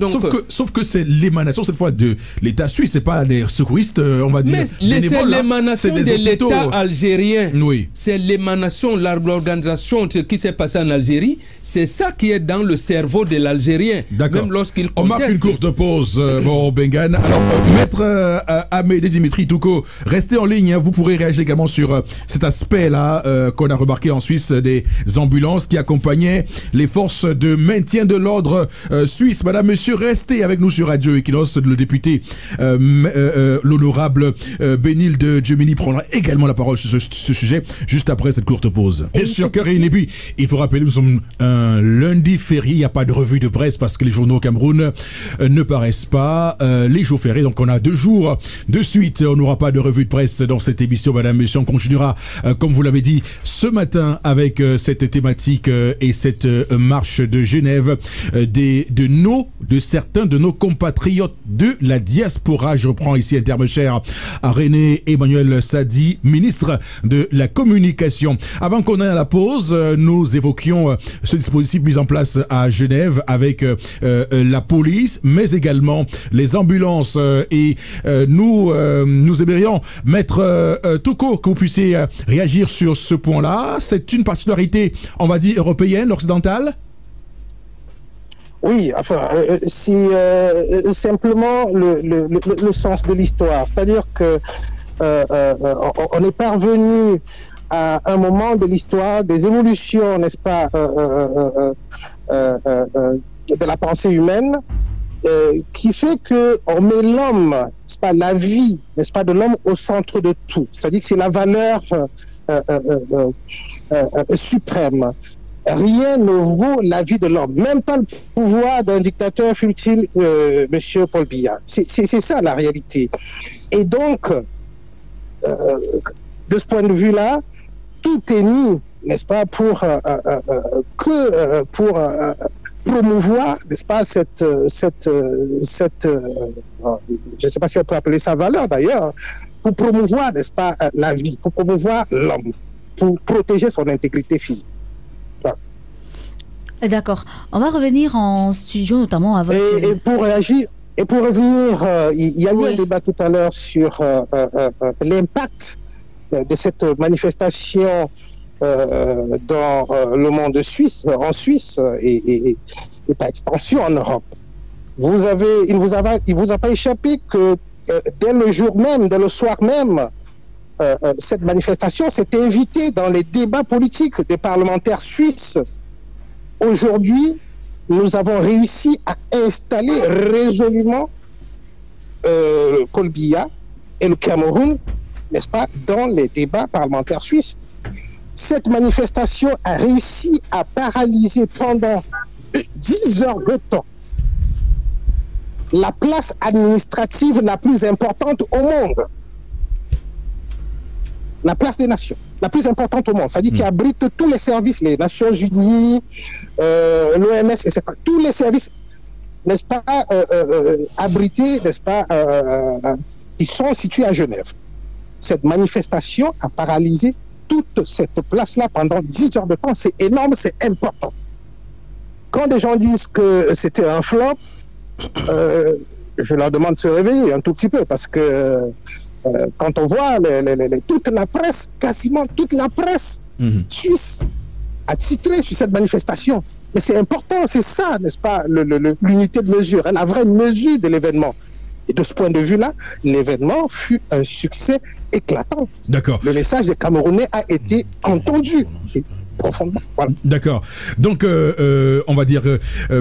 [SPEAKER 1] Sauf que c'est l'émanation cette fois de l'État suisse, c'est pas les secouristes, on va dire.
[SPEAKER 3] Mais c'est l'émanation de l'État algérien. C'est l'émanation, l'organisation, ce qui s'est passé en Algérie, c'est ça qui est dans le cerveau de l'Algérien.
[SPEAKER 1] D'accord.
[SPEAKER 3] Même lorsqu'il
[SPEAKER 1] conteste. On marque une courte pause, bon Bengan. Alors, maître Amédée Dimitri Touko, restez en ligne, vous pourrez réagir également sur cet aspect-là qu'on a remarqué en Suisse des ambulances qui accompagnaient les forces de maintien de l'ordre suisse. Madame, monsieur, restez avec nous sur Radio Equinos. Le député, l'honorable Bénilde Djemini prendra également la parole sur ce sujet juste après cette courte pause. Bien sûr, Karine. Et puis, il faut rappeler, nous sommes un lundi férié, il n'y a pas de revue de presse parce que les journaux au Cameroun ne paraissent pas les jours fériés. Donc, on a 2 jours de suite. On n'aura pas de revue de presse dans cette émission, madame, monsieur. On continuera, comme vous l'avez dit, ce matin avec cette thématique et cette marche de Genève. De certains de nos compatriotes de la diaspora. Je reprends ici un terme cher à René Emmanuel Sadi, ministre de la Communication. Avant qu'on aille à la pause, nous évoquions ce dispositif mis en place à Genève avec la police, mais également les ambulances. Et nous aimerions, maître Touko, que vous puissiez réagir sur ce point-là. C'est une particularité, on va dire, européenne, occidentale?
[SPEAKER 4] Oui, enfin, simplement le sens de l'histoire. C'est-à-dire que on est parvenu à un moment de l'histoire des évolutions, n'est-ce pas, de la pensée humaine, qui fait que on met l'homme, n'est-ce pas, la vie, n'est-ce pas, de l'homme au centre de tout. C'est-à-dire que c'est la valeur suprême. Rien ne vaut la vie de l'homme, même pas le pouvoir d'un dictateur fut-il Monsieur Paul Biya. C'est ça la réalité. Et donc, de ce point de vue-là, tout est mis, n'est-ce pas, pour promouvoir, n'est-ce pas, cette je ne sais pas si on peut appeler ça valeur d'ailleurs, pour promouvoir, n'est-ce pas, la vie, pour promouvoir l'homme, pour protéger son intégrité physique.
[SPEAKER 5] D'accord. On va revenir en studio notamment avec...
[SPEAKER 4] Et pour réagir, et pour revenir, il y a eu un débat tout à l'heure sur l'impact de cette manifestation dans le monde suisse, en Suisse et par extension en Europe. Il ne vous a pas échappé que dès le jour même, dès le soir même, cette manifestation s'était invitée dans les débats politiques des parlementaires suisses. Aujourd'hui, nous avons réussi à installer résolument Paul Biya et le Cameroun, n'est-ce pas, dans les débats parlementaires suisses. Cette manifestation a réussi à paralyser pendant 10 heures de temps la place administrative la plus importante au monde. La place des nations, la plus importante au monde, c'est-à-dire qui abrite tous les services, les Nations Unies, l'OMS, etc. Tous les services, n'est-ce pas, abrités, n'est-ce pas, qui sont situés à Genève. Cette manifestation a paralysé toute cette place-là pendant 10 heures de temps. C'est énorme, c'est important. Quand des gens disent que c'était un flop, je leur demande de se réveiller un tout petit peu parce que quand on voit toute la presse, quasiment toute la presse suisse titré sur cette manifestation. Mais c'est important, c'est ça, n'est-ce pas, l'unité de mesure, la vraie mesure de l'événement. Et de ce point de vue-là, l'événement fut un succès éclatant.
[SPEAKER 1] D'accord.
[SPEAKER 4] Le message des Camerounais a été entendu. Profondément. Voilà.
[SPEAKER 1] D'accord. Donc, on va dire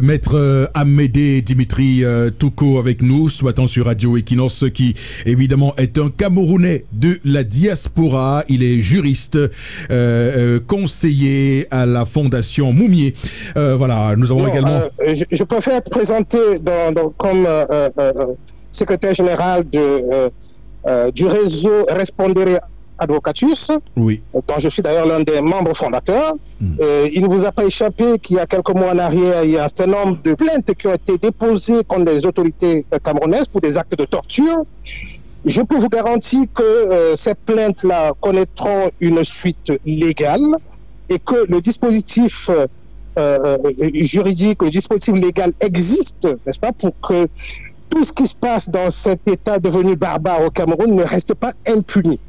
[SPEAKER 1] Maître Amédée Dimitri Touko avec nous ce matin sur Radio Equinox, qui évidemment est un Camerounais de la diaspora. Il est juriste, conseiller à la Fondation Moumié. Voilà, nous avons également...
[SPEAKER 4] je préfère être présenté comme secrétaire général du réseau Respondere Advocatus,
[SPEAKER 1] oui,
[SPEAKER 4] dont je suis d'ailleurs l'un des membres fondateurs. Il ne vous a pas échappé qu'il y a quelques mois en arrière, il y a un certain nombre de plaintes qui ont été déposées contre les autorités camerounaises pour des actes de torture. Je peux vous garantir que ces plaintes-là connaîtront une suite légale et que le dispositif juridique, le dispositif légal existe, n'est-ce pas, pour que tout ce qui se passe dans cet État devenu barbare au Cameroun ne reste pas impuni.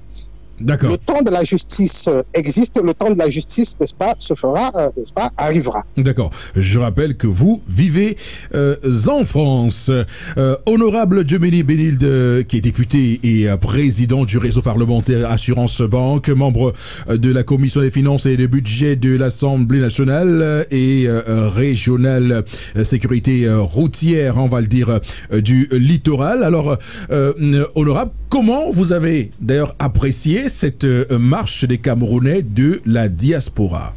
[SPEAKER 1] D'accord.
[SPEAKER 4] Le temps de la justice existe, le temps de la justice, n'est-ce pas, se fera, n'est-ce pas, arrivera.
[SPEAKER 1] D'accord. Je rappelle que vous vivez en France. Honorable Djemeni Benilde, qui est député et président du réseau parlementaire Assurance Banque, membre de la Commission des finances et des budgets de l'Assemblée nationale et régionale sécurité routière, on va le dire, du littoral. Alors, honorable, comment vous avez d'ailleurs apprécié cette marche des Camerounais de la diaspora?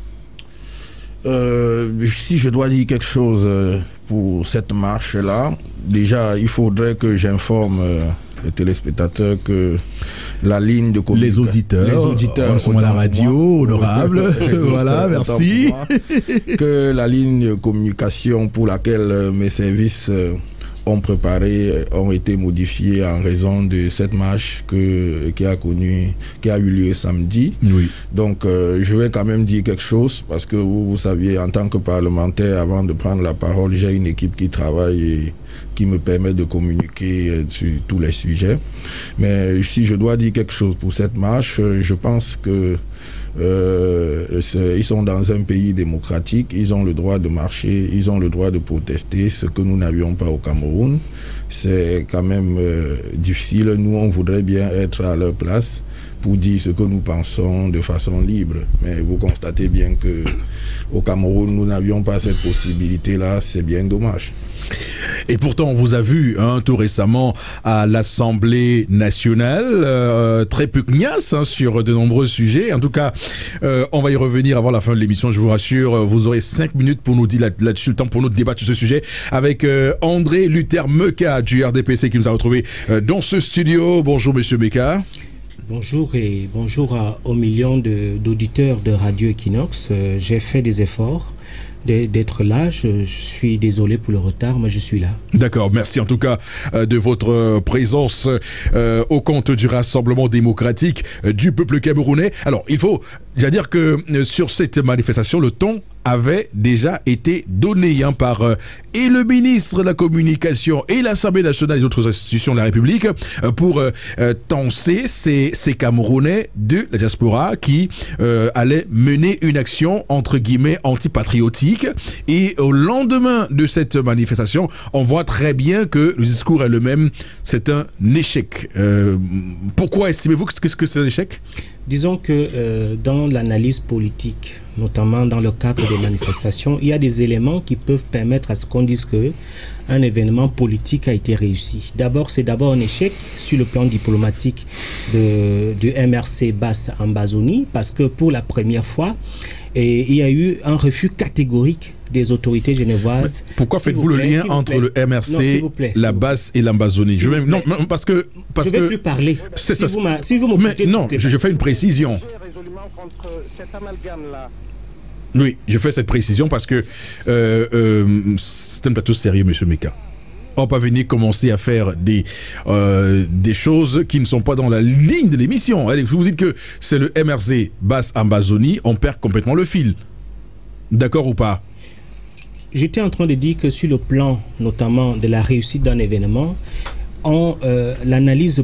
[SPEAKER 6] Si je dois dire quelque chose pour cette marche-là, déjà il faudrait que j'informe les téléspectateurs que la ligne de communication...
[SPEAKER 1] Les auditeurs sont à la radio, honorable. Voilà, merci.
[SPEAKER 6] Que la ligne de communication pour laquelle mes services ont été modifiés en raison de cette marche qui a eu lieu samedi.
[SPEAKER 1] Oui.
[SPEAKER 6] Donc je vais quand même dire quelque chose, parce que vous saviez, en tant que parlementaire, avant de prendre la parole, j'ai une équipe qui travaille et qui me permet de communiquer sur tous les sujets. Mais si je dois dire quelque chose pour cette marche, je pense que ils sont dans un pays démocratique, ils ont le droit de marcher, ils ont le droit de protester, ce que nous n'avions pas au Cameroun. C'est quand même difficile. Nous, on voudrait bien être à leur place pour dire ce que nous pensons de façon libre. Mais vous constatez bien que au Cameroun, nous n'avions pas cette possibilité-là. C'est bien dommage.
[SPEAKER 1] Et pourtant, on vous a vu tout récemment à l'Assemblée nationale, très pugnace sur de nombreux sujets. En tout cas, on va y revenir avant la fin de l'émission, je vous rassure. Vous aurez 5 minutes pour nous dire là-dessus, le temps pour nous de débattre sur ce sujet avec André Luther Meka du RDPC qui nous a retrouvés dans ce studio. Bonjour Monsieur Meka.
[SPEAKER 7] Bonjour et bonjour aux millions d'auditeurs de Radio Equinox. J'ai fait des efforts d'être là. Je suis désolé pour le retard, mais je suis là.
[SPEAKER 1] D'accord, merci en tout cas de votre présence au compte du Rassemblement démocratique du peuple camerounais. Alors, il faut déjà dire que sur cette manifestation, le ton avait déjà été donné par et le ministre de la Communication et l'Assemblée nationale et d'autres institutions de la République pour tenser ces Camerounais de la diaspora qui allaient mener une action entre guillemets antipatriotique. Et au lendemain de cette manifestation, on voit très bien que le discours est le même, c'est un échec. Pourquoi estimez-vous que c'est un échec ?
[SPEAKER 7] Disons que dans l'analyse politique, notamment dans le cadre des manifestations, il y a des éléments qui peuvent permettre à ce qu'on dise qu'un événement politique a été réussi. C'est d'abord un échec sur le plan diplomatique du MRC Basse-Ambazoni, parce que pour la première fois, il y a eu un refus catégorique des autorités genevoises.
[SPEAKER 1] Pourquoi faites-vous le lien entre le MRC, la Basse et l'Ambazonie? Parce que
[SPEAKER 7] je ne vais plus parler.
[SPEAKER 1] C'est ça.
[SPEAKER 7] Si vous m'écoutez,
[SPEAKER 1] non, je fais une précision. Oui, je fais cette précision parce que c'est un plateau sérieux, Monsieur Meka. On va pas venir commencer à faire des choses qui ne sont pas dans la ligne de l'émission. Allez, si vous dites que c'est le MRC Basse-Ambazonie, on perd complètement le fil. D'accord ou pas?
[SPEAKER 7] J'étais en train de dire que sur le plan notamment de la réussite d'un événement, l'analyste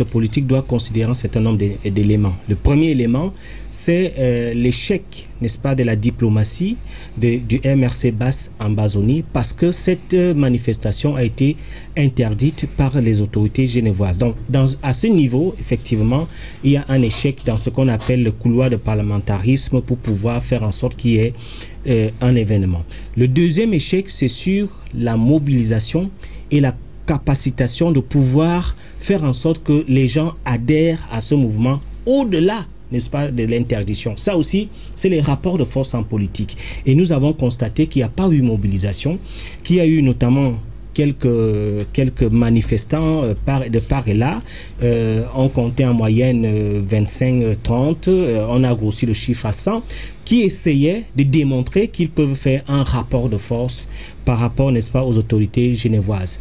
[SPEAKER 7] politique doit considérer un certain nombre d'éléments. Le premier élément, c'est l'échec, n'est-ce pas, de la diplomatie du MRC Basse-Ambazonie, parce que cette manifestation a été interdite par les autorités genevoises. Donc, à ce niveau, effectivement, il y a un échec dans ce qu'on appelle le couloir de parlementarisme pour pouvoir faire en sorte qu'il y ait un événement. Le deuxième échec, c'est sur la mobilisation et la capacitation de pouvoir faire en sorte que les gens adhèrent à ce mouvement au-delà, n'est-ce pas, de l'interdiction. Ça aussi, c'est les rapports de force en politique. Et nous avons constaté qu'il n'y a pas eu mobilisation, qu'il y a eu notamment quelques manifestants de part et là. On comptait en moyenne 25-30, on a grossi le chiffre à 100, qui essayaient de démontrer qu'ils peuvent faire un rapport de force par rapport, n'est-ce pas, aux autorités genevoises.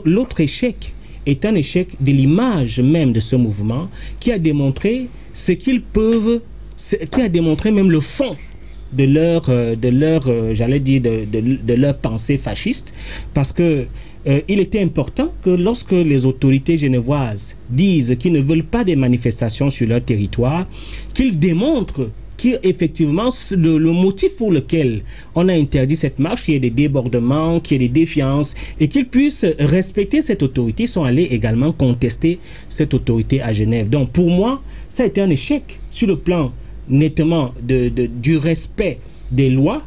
[SPEAKER 7] L'autre échec est un échec de l'image même de ce mouvement qui a démontré ce qu'ils peuvent, qui a démontré même le fond de leur pensée fasciste, parce que il était important que lorsque les autorités genevoises disent qu'ils ne veulent pas des manifestations sur leur territoire, qu'ils démontrent qu'effectivement le motif pour lequel on a interdit cette marche, qu'il y ait des débordements, qu'il y ait des défiances, et qu'ils puissent respecter cette autorité, sont allés également contester cette autorité à Genève. Donc pour moi, ça a été un échec sur le plan nettement du respect des lois,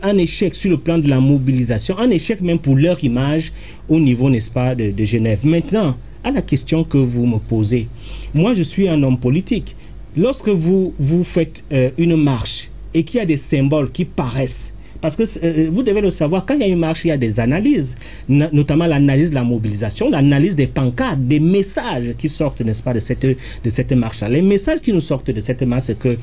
[SPEAKER 7] un échec sur le plan de la mobilisation, un échec même pour leur image au niveau, n'est-ce pas, de Genève. Maintenant, à la question que vous me posez, moi je suis un homme politique. Lorsque vous faites une marche et qu'il y a des symboles qui paraissent, parce que vous devez le savoir, quand il y a une marche, il y a des analyses, notamment l'analyse de la mobilisation, l'analyse des pancartes, des messages qui sortent, n'est-ce pas, de cette marche-là. Les messages qui nous sortent de cette marche, c'est que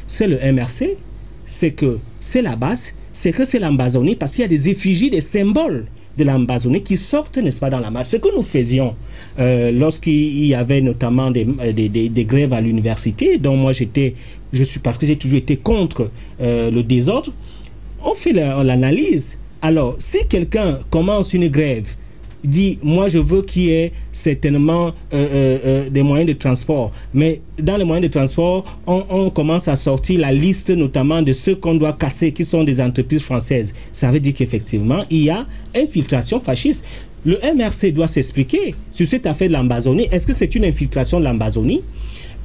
[SPEAKER 7] c'est le MRC, c'est que c'est la base, c'est que c'est l'Ambazonie, parce qu'il y a des effigies, des symboles de l'Ambazonie qui sortent, n'est-ce pas, dans la marche. Ce que nous faisions lorsqu'il y avait notamment des grèves à l'université, dont moi parce que j'ai toujours été contre le désordre, on fait l'analyse. Alors, si quelqu'un commence une grève, dit, moi je veux qu'il y ait certainement des moyens de transport, mais dans les moyens de transport, on commence à sortir la liste notamment de ceux qu'on doit casser, qui sont des entreprises françaises. Ça veut dire qu'effectivement, il y a infiltration fasciste. Le MRC doit s'expliquer sur cette affaire de l'Ambazonie. Est-ce que c'est une infiltration de l'Ambazonie?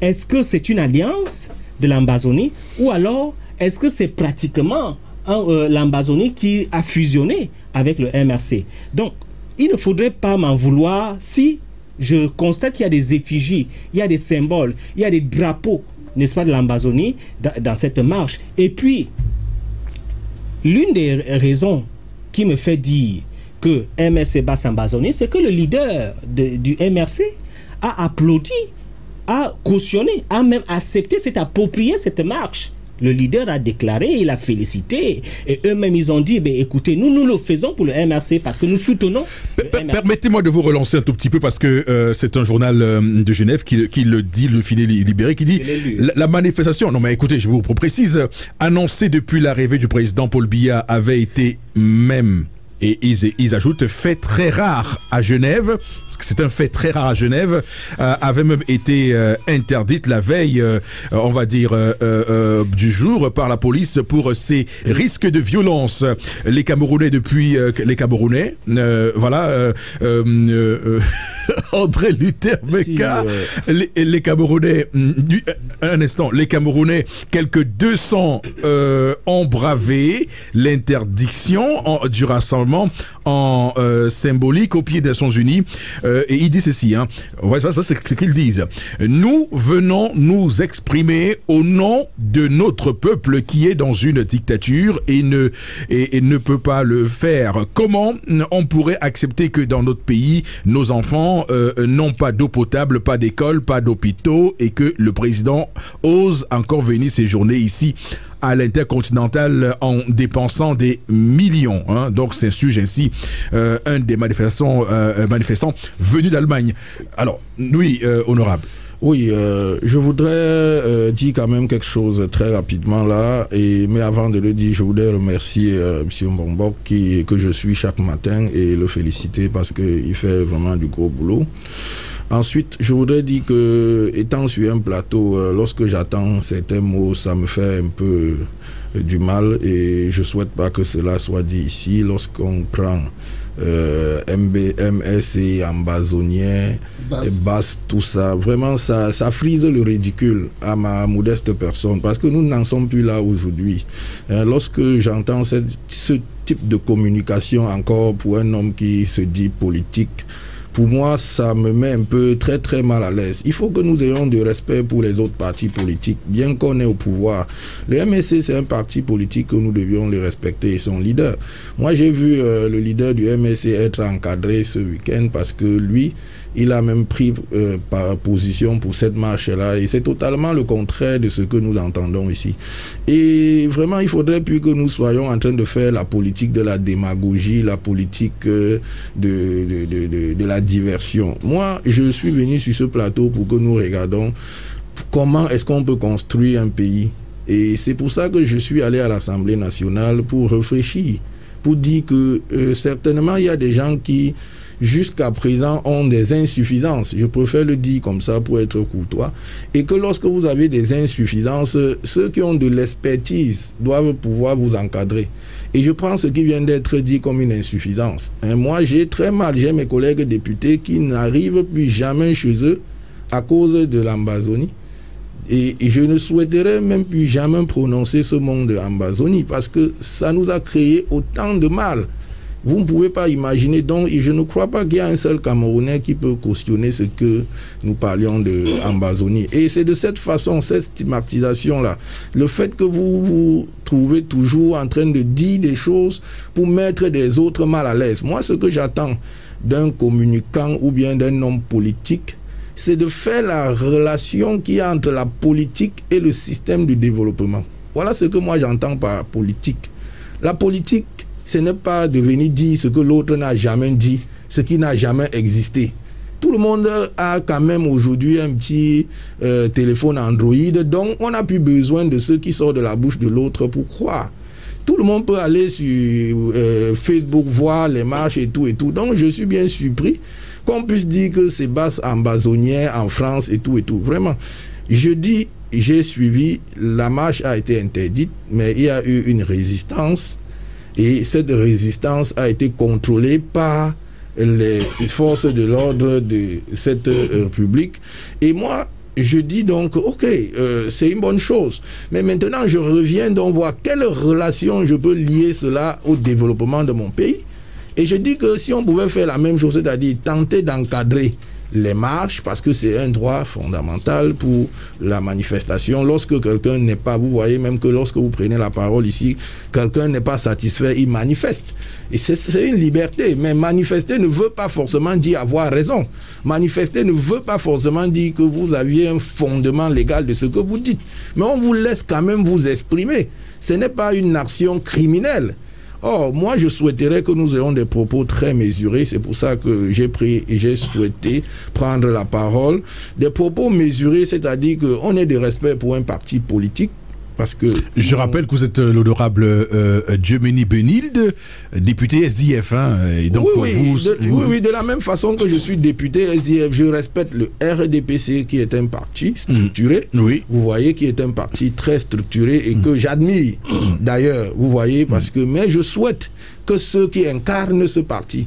[SPEAKER 7] Est-ce que c'est une alliance de l'Ambazonie? Ou alors, est-ce que c'est pratiquement l'Ambazonie qui a fusionné avec le MRC? Donc, il ne faudrait pas m'en vouloir si je constate qu'il y a des effigies, il y a des symboles, il y a des drapeaux, n'est-ce pas, de l'Ambazonie dans cette marche. Et puis, l'une des raisons qui me fait dire que MRC Basse-Ambazonie, c'est que le leader du MRC a applaudi, a cautionné, a même accepté, s'est approprié cette marche. Le leader a déclaré, il a félicité, et eux-mêmes ils ont dit, écoutez, nous le faisons pour le MRC parce que nous soutenons le MRC.
[SPEAKER 1] Permettez-moi de vous relancer un tout petit peu parce que c'est un journal de Genève qui le dit, le Filet Libéré, qui dit la manifestation, non mais écoutez, je vous précise, annoncée depuis l'arrivée du président Paul Biya avait été même... Et ils ajoutent fait très rare à Genève, parce que c'est un fait très rare à Genève, avait même été interdite la veille, on va dire, du jour par la police pour ces risques de violence. Les Camerounais André Luther Meka, les Camerounais, un instant, les Camerounais, quelques 200 ont bravé l'interdiction du rassemblement en symbolique au pied des Nations Unies, et il dit ceci, c'est ce qu'ils disent: nous venons nous exprimer au nom de notre peuple qui est dans une dictature et ne peut pas le faire. Comment on pourrait accepter que dans notre pays nos enfants n'ont pas d'eau potable, pas d'école, pas d'hôpitaux, et que le président ose encore venir séjourner ici à l'intercontinental en dépensant des millions, donc c'est sujet ainsi un des manifestants venus d'Allemagne. Alors oui, honorable,
[SPEAKER 6] Oui, je voudrais dire quand même quelque chose très rapidement là, mais avant de le dire, je voudrais remercier M. Mbongbok que je suis chaque matin et le féliciter parce qu'il fait vraiment du gros boulot. Ensuite, je voudrais dire que, étant sur un plateau, lorsque j'entends certains mots, ça me fait un peu du mal et je souhaite pas que cela soit dit ici. Lorsqu'on prend MSC, ambazonien, basse, tout ça, vraiment ça frise le ridicule à ma modeste personne parce que nous n'en sommes plus là aujourd'hui. Lorsque j'entends ce type de communication encore pour un homme qui se dit politique, pour moi, ça me met un peu très très mal à l'aise. Il faut que nous ayons du respect pour les autres partis politiques, bien qu'on est au pouvoir. Le MSC, c'est un parti politique que nous devions le respecter et son leader. Moi, j'ai vu le leader du MSC être encadré ce week-end parce que lui, il a même pris position pour cette marche-là et c'est totalement le contraire de ce que nous entendons ici. Et vraiment, il faudrait plus que nous soyons en train de faire la politique de la démagogie, la politique de la diversion. Moi, je suis venu sur ce plateau pour que nous regardions comment est-ce qu'on peut construire un pays. Et c'est pour ça que je suis allé à l'Assemblée nationale pour réfléchir, pour dire que certainement il y a des gens qui jusqu'à présent ont des insuffisances, je préfère le dire comme ça pour être courtois, et que lorsque vous avez des insuffisances, ceux qui ont de l'expertise doivent pouvoir vous encadrer. Et je prends ce qui vient d'être dit comme une insuffisance. Moi, j'ai très mal, j'ai mes collègues députés qui n'arrivent plus jamais chez eux à cause de l'Ambazonie. Et je ne souhaiterais même plus jamais prononcer ce mot de Ambazonie parce que ça nous a créé autant de mal. Vous ne pouvez pas imaginer, donc, et je ne crois pas qu'il y a un seul Camerounais qui peut cautionner ce que nous parlions de Ambazonie. Et c'est de cette façon, cette stigmatisation-là, le fait que vous vous trouvez toujours en train de dire des choses pour mettre des autres mal à l'aise. Moi, ce que j'attends d'un communicant ou bien d'un homme politique, c'est de faire la relation qu'il y a entre la politique et le système de développement. Voilà ce que moi j'entends par politique. La politique, ce n'est pas de venir dire ce que l'autre n'a jamais dit, ce qui n'a jamais existé. Tout le monde a quand même aujourd'hui un petit téléphone Android, donc on n'a plus besoin de ce qui sort de la bouche de l'autre pour croire. Tout le monde peut aller sur Facebook voir les marches et tout. Donc je suis bien surpris qu'on puisse dire que c'est basse ambazonière en France et tout. Vraiment, je dis, j'ai suivi, la marche a été interdite, mais il y a eu une résistance. Et cette résistance a été contrôlée par les forces de l'ordre de cette République. Et moi, je dis donc, ok, c'est une bonne chose. Mais maintenant, je reviens donc voir quelle relation je peux lier cela au développement de mon pays. Et je dis que si on pouvait faire la même chose, c'est-à-dire tenter d'encadrer les marches, parce que c'est un droit fondamental pour la manifestation. Lorsque quelqu'un n'est pas, vous voyez même que lorsque vous prenez la parole ici, quelqu'un n'est pas satisfait, il manifeste. Et c'est une liberté, mais manifester ne veut pas forcément dire avoir raison. Manifester ne veut pas forcément dire que vous aviez un fondement légal de ce que vous dites. Mais on vous laisse quand même vous exprimer. Ce n'est pas une action criminelle. Or, moi, je souhaiterais que nous ayons des propos très mesurés. C'est pour ça que j'ai souhaité prendre la parole. Des propos mesurés, c'est-à-dire qu'on ait de respect pour un parti politique. Parce que
[SPEAKER 1] je rappelle que vous êtes l'honorable Dieumeni Benilde, député SDF. Et donc
[SPEAKER 6] oui, de la même façon que je suis député SDF, je respecte le RDPC qui est un parti structuré. Oui. Vous voyez, qui est un parti très structuré et que j'admire d'ailleurs. Vous voyez, parce que mais je souhaite que ceux qui incarnent ce parti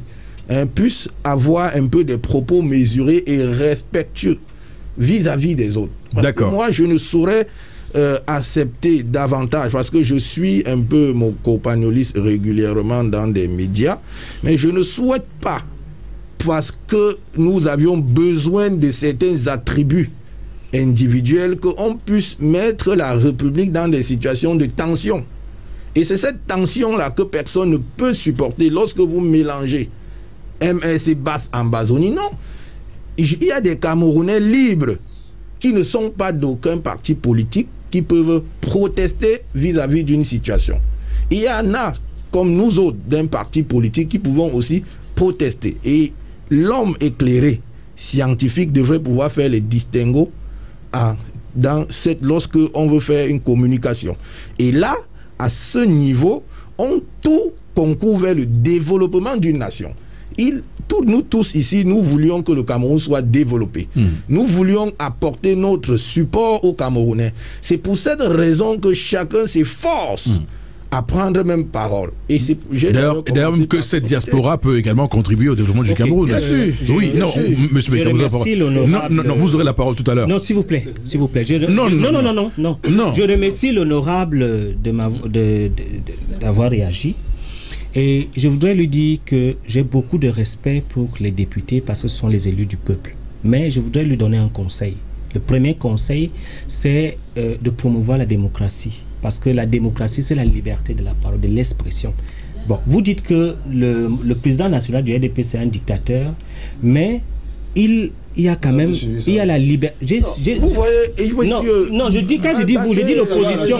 [SPEAKER 6] puissent avoir un peu des propos mesurés et respectueux vis-à-vis des autres. D'accord. Moi, je ne saurais accepter davantage parce que je suis un peu mon compagnoliste régulièrement dans des médias, mais je ne souhaite pas, parce que nous avions besoin de certains attributs individuels, qu'on puisse mettre la République dans des situations de tension. Et c'est cette tension-là que personne ne peut supporter lorsque vous mélangez MSC basse Ambazonie. Non, il y a des Camerounais libres qui ne sont pas d'aucun parti politique, qui peuvent protester vis-à-vis d'une situation. Il y en a, comme nous autres, d'un parti politique qui pouvons aussi protester. Et l'homme éclairé, scientifique, devrait pouvoir faire les distinguos lorsque on veut faire une communication. Et là, à ce niveau, tout concourt vers le développement d'une nation. Nous tous ici, nous voulions que le Cameroun soit développé. Nous voulions apporter notre support aux Camerounais. C'est pour cette raison que chacun s'efforce à prendre même parole. Et
[SPEAKER 1] d'ailleurs, même que cette diaspora peut également contribuer au développement du Cameroun.
[SPEAKER 6] Bien sûr.
[SPEAKER 1] Oui, non, monsieur Meka, vous aurez la parole tout à l'heure.
[SPEAKER 7] Non, s'il vous plaît.
[SPEAKER 1] Non.
[SPEAKER 7] Je remercie l'honorable d'avoir réagi. Et je voudrais lui dire que j'ai beaucoup de respect pour les députés parce que ce sont les élus du peuple. Mais je voudrais lui donner un conseil. Le premier conseil, c'est de promouvoir la démocratie. Parce que la démocratie, c'est la liberté de la parole, de l'expression. Bon, vous dites que le président national du RDP, c'est un dictateur, mais il y a quand même, il y a la liberté.
[SPEAKER 6] Vous voyez,
[SPEAKER 7] non, je dis, quand je dis vous, je dis l'opposition.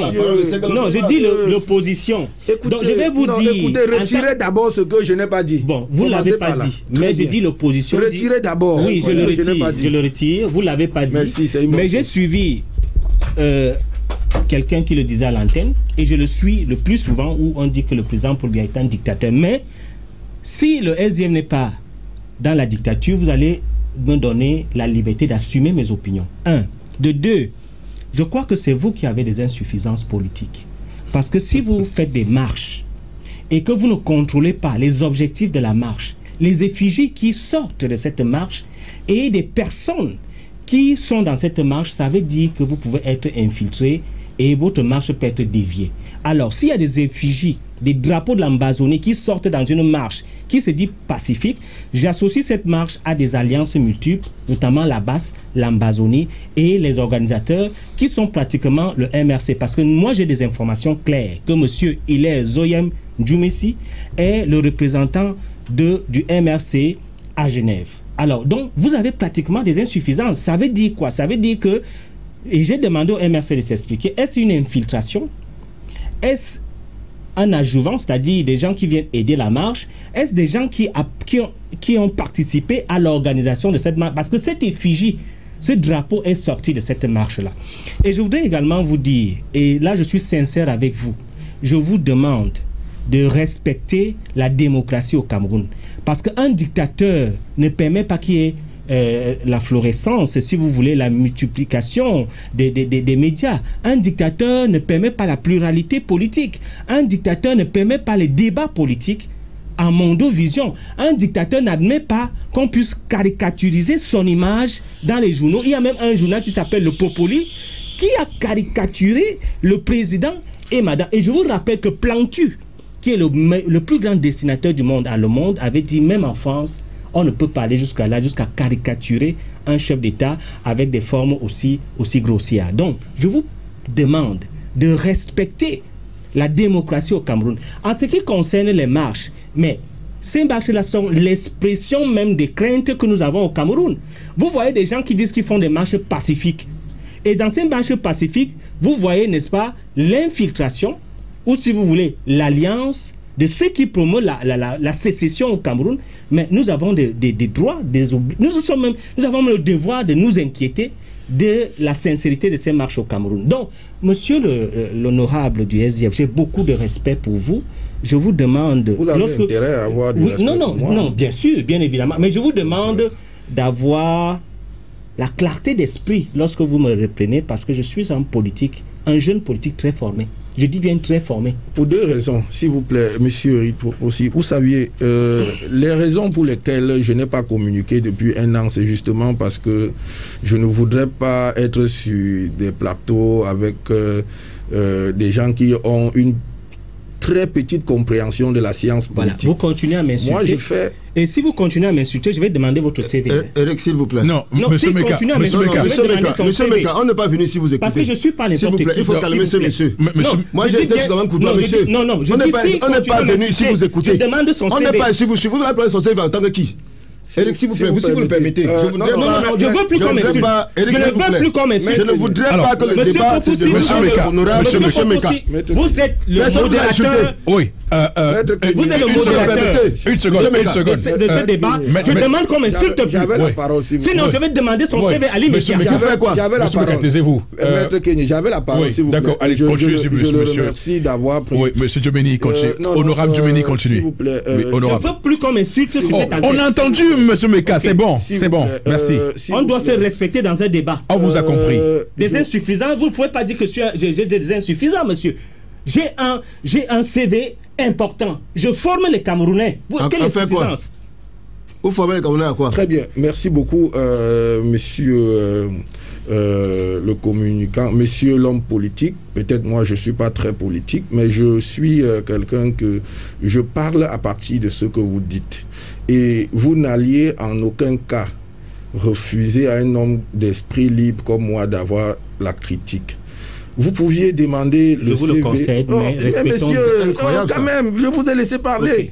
[SPEAKER 7] Non, je dis l'opposition. Donc je vais vous dire.
[SPEAKER 6] Écoutez, retirez d'abord ce que je n'ai pas dit.
[SPEAKER 7] Bon, vous ne l'avez pas dit, mais je dis l'opposition.
[SPEAKER 6] Retirez d'abord.
[SPEAKER 7] Oui, je le retire, vous ne l'avez pas dit.
[SPEAKER 6] Merci,
[SPEAKER 7] mais j'ai suivi quelqu'un qui le disait à l'antenne, et je le suis le plus souvent où on dit que le président Paul Biya est un dictateur. Mais si le SDF n'est pas dans la dictature, vous allez me donner la liberté d'assumer mes opinions. De deux, je crois que c'est vous qui avez des insuffisances politiques. Parce que si vous faites des marches et que vous ne contrôlez pas les objectifs de la marche, les effigies qui sortent de cette marche et des personnes qui sont dans cette marche, ça veut dire que vous pouvez être infiltré et votre marche peut être déviée. Alors, s'il y a des effigies, des drapeaux de l'Ambazonie qui sortent dans une marche qui se dit pacifique, j'associe cette marche à des alliances multiples, notamment la BAS, l'Ambazonie et les organisateurs qui sont pratiquement le MRC. Parce que moi, j'ai des informations claires que M. Hilaire Zoyem Djoumessi est le représentant du MRC à Genève. Alors, donc, vous avez pratiquement des insuffisances. Ça veut dire quoi? Ça veut dire que, et j'ai demandé au MRC de s'expliquer, est-ce une infiltration? Est-ce un adjuvant, c'est-à-dire des gens qui viennent aider la marche? Est-ce des gens qui ont participé à l'organisation de cette marche? Parce que cette effigie, ce drapeau est sorti de cette marche-là. Et je voudrais également vous dire, et là je suis sincère avec vous, je vous demande de respecter la démocratie au Cameroun. Parce qu'un dictateur ne permet pas qu'il y ait la fluorescence, si vous voulez, la multiplication des médias. Un dictateur ne permet pas la pluralité politique. Un dictateur ne permet pas les débats politiques en mondovision. Un dictateur n'admet pas qu'on puisse caricaturiser son image dans les journaux. Il y a même un journal qui s'appelle Le Popoli qui a caricaturé le président et madame. Et je vous rappelle que Plantu, qui est le plus grand dessinateur du monde à Le Monde, avait dit, même en France, on ne peut pas aller jusqu'à là, jusqu'à caricaturer un chef d'État avec des formes aussi grossières. Donc, je vous demande de respecter la démocratie au Cameroun. En ce qui concerne les marches, mais ces marches-là sont l'expression même des craintes que nous avons au Cameroun. Vous voyez des gens qui disent qu'ils font des marches pacifiques. Et dans ces marches pacifiques, vous voyez, n'est-ce pas, l'infiltration, ou si vous voulez, l'alliance de ceux qui promeuvent la sécession au Cameroun. Mais nous avons des droits, nous avons même le devoir de nous inquiéter de la sincérité de ces marches au Cameroun. Donc, monsieur l'honorable du SDF, j'ai beaucoup de respect pour vous. Je vous demande...
[SPEAKER 6] Vous avez intérêt à avoir du respect pour moi.
[SPEAKER 7] Non, bien sûr, bien évidemment. Mais je vous demande d'avoir la clarté d'esprit lorsque vous me reprenez, parce que je suis un politique, un jeune politique très formé. Je dis bien très formé.
[SPEAKER 6] Pour deux raisons, s'il vous plaît, monsieur aussi. Vous saviez, les raisons pour lesquelles je n'ai pas communiqué depuis un an, c'est justement parce que je ne voudrais pas être sur des plateaux avec des gens qui ont une très petite compréhension de la science politique.
[SPEAKER 7] Voilà, vous continuez à m'insulter.
[SPEAKER 6] Moi, je fais...
[SPEAKER 7] Et si vous continuez à m'insulter, je vais demander votre CV.
[SPEAKER 2] Eric, s'il vous plaît.
[SPEAKER 1] Non, monsieur Meka,
[SPEAKER 2] monsieur Meka, on n'est pas venu si vous écoutez.
[SPEAKER 7] Parce que je suis pas n'importe qui.
[SPEAKER 2] Il faut calmer ce monsieur. Moi, j'ai été sur un coup de monsieur.
[SPEAKER 7] Non,
[SPEAKER 2] on n'est pas venu si vous écoutez.
[SPEAKER 7] Je demande son CV.
[SPEAKER 2] On n'est pas ici, vous allez prendre son CV en tant que qui? Eric, s'il vous plaît, si vous le permettez.
[SPEAKER 7] Je ne veux plus qu'on m'insulte.
[SPEAKER 2] Je ne voudrais pas que le débat se déroule avec honorable monsieur Meka.
[SPEAKER 7] Vous êtes le modérateur.
[SPEAKER 1] Oui.
[SPEAKER 7] Vous êtes le modérateur.
[SPEAKER 1] Une seconde.
[SPEAKER 7] De ce débat. Je demande qu'on m'insulte plus.
[SPEAKER 6] J'avais la parole.
[SPEAKER 7] Sinon, je vais demander son CV à l'immédiat.
[SPEAKER 6] J'avais la parole.
[SPEAKER 1] Taisez-vous.
[SPEAKER 6] Maître Kenny, j'avais la parole.
[SPEAKER 1] Oui, d'accord. Allez, continuez,
[SPEAKER 6] je le remercie d'avoir pris.
[SPEAKER 1] Oui, monsieur Diomeni, continue. Honorable Diomeni, continue.
[SPEAKER 6] S'il vous plaît.
[SPEAKER 1] Oui, honorable.
[SPEAKER 7] Je ne veux plus qu'on m'insulte sur cette antenne.
[SPEAKER 1] On a entendu, monsieur Meka, c'est bon. C'est bon. Merci.
[SPEAKER 7] On doit se respecter dans un débat.
[SPEAKER 1] On vous a compris.
[SPEAKER 7] Des insuffisants, vous ne pouvez pas dire que j'ai des insuffisants, monsieur. J'ai un CV important. Je forme les Camerounais. Quelle insuffisance?
[SPEAKER 2] Vous formez les Camerounais à quoi?
[SPEAKER 6] Très bien. Merci beaucoup, monsieur le communicant, monsieur l'homme politique. Peut-être moi, je ne suis pas très politique, mais je suis quelqu'un que je parle à partir de ce que vous dites. Et vous n'alliez en aucun cas refuser à un homme d'esprit libre comme moi d'avoir la critique. Vous pouviez demander le CV. Je vous le concède, mais respectons... Monsieur, quand même, je vous ai laissé parler. Okay.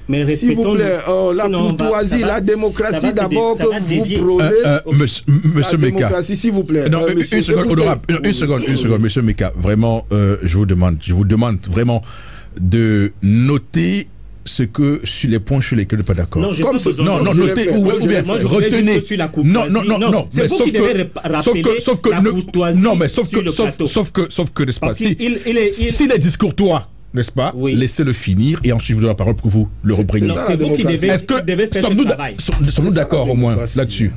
[SPEAKER 7] Mais respectons...
[SPEAKER 6] S'il vous plaît, la courtoisie, la démocratie d'abord que vous prônez.
[SPEAKER 1] Monsieur Meka.
[SPEAKER 6] S'il vous plaît.
[SPEAKER 1] Non, une seconde, honorable. Une seconde, monsieur Meka. Vraiment, je vous demande vraiment de noter ce que sur les points sur lesquels vous n'êtes pas d'accord.
[SPEAKER 7] Non,
[SPEAKER 1] notez ou bien retenez. Non,
[SPEAKER 7] c'est vous qui devez rappeler la courtoisie sur le plateau.
[SPEAKER 1] Sauf que, n'est-ce pas, si les discours toi, n'est-ce pas, laissez-le finir et ensuite vous donnez la parole pour que vous le repreniez.
[SPEAKER 7] C'est vous qui devez faire ce travail.
[SPEAKER 1] Sommes-nous d'accord au moins là-dessus?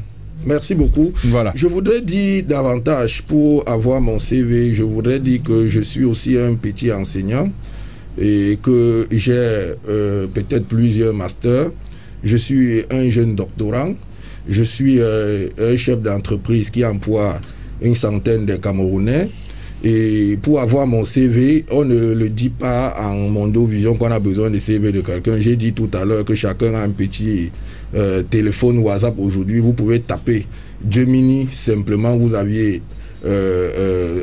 [SPEAKER 6] Merci beaucoup.
[SPEAKER 1] Voilà.
[SPEAKER 6] Je voudrais dire davantage pour avoir mon CV. Je voudrais dire que je suis aussi un petit enseignant et que j'ai peut-être plusieurs masters. Je suis un jeune doctorant. Je suis un chef d'entreprise qui emploie une centaine de Camerounais. Et pour avoir mon CV, on ne le dit pas en Mondovision qu'on a besoin de CV de quelqu'un. J'ai dit tout à l'heure que chacun a un petit téléphone WhatsApp aujourd'hui. Vous pouvez taper Gemini, simplement vous aviez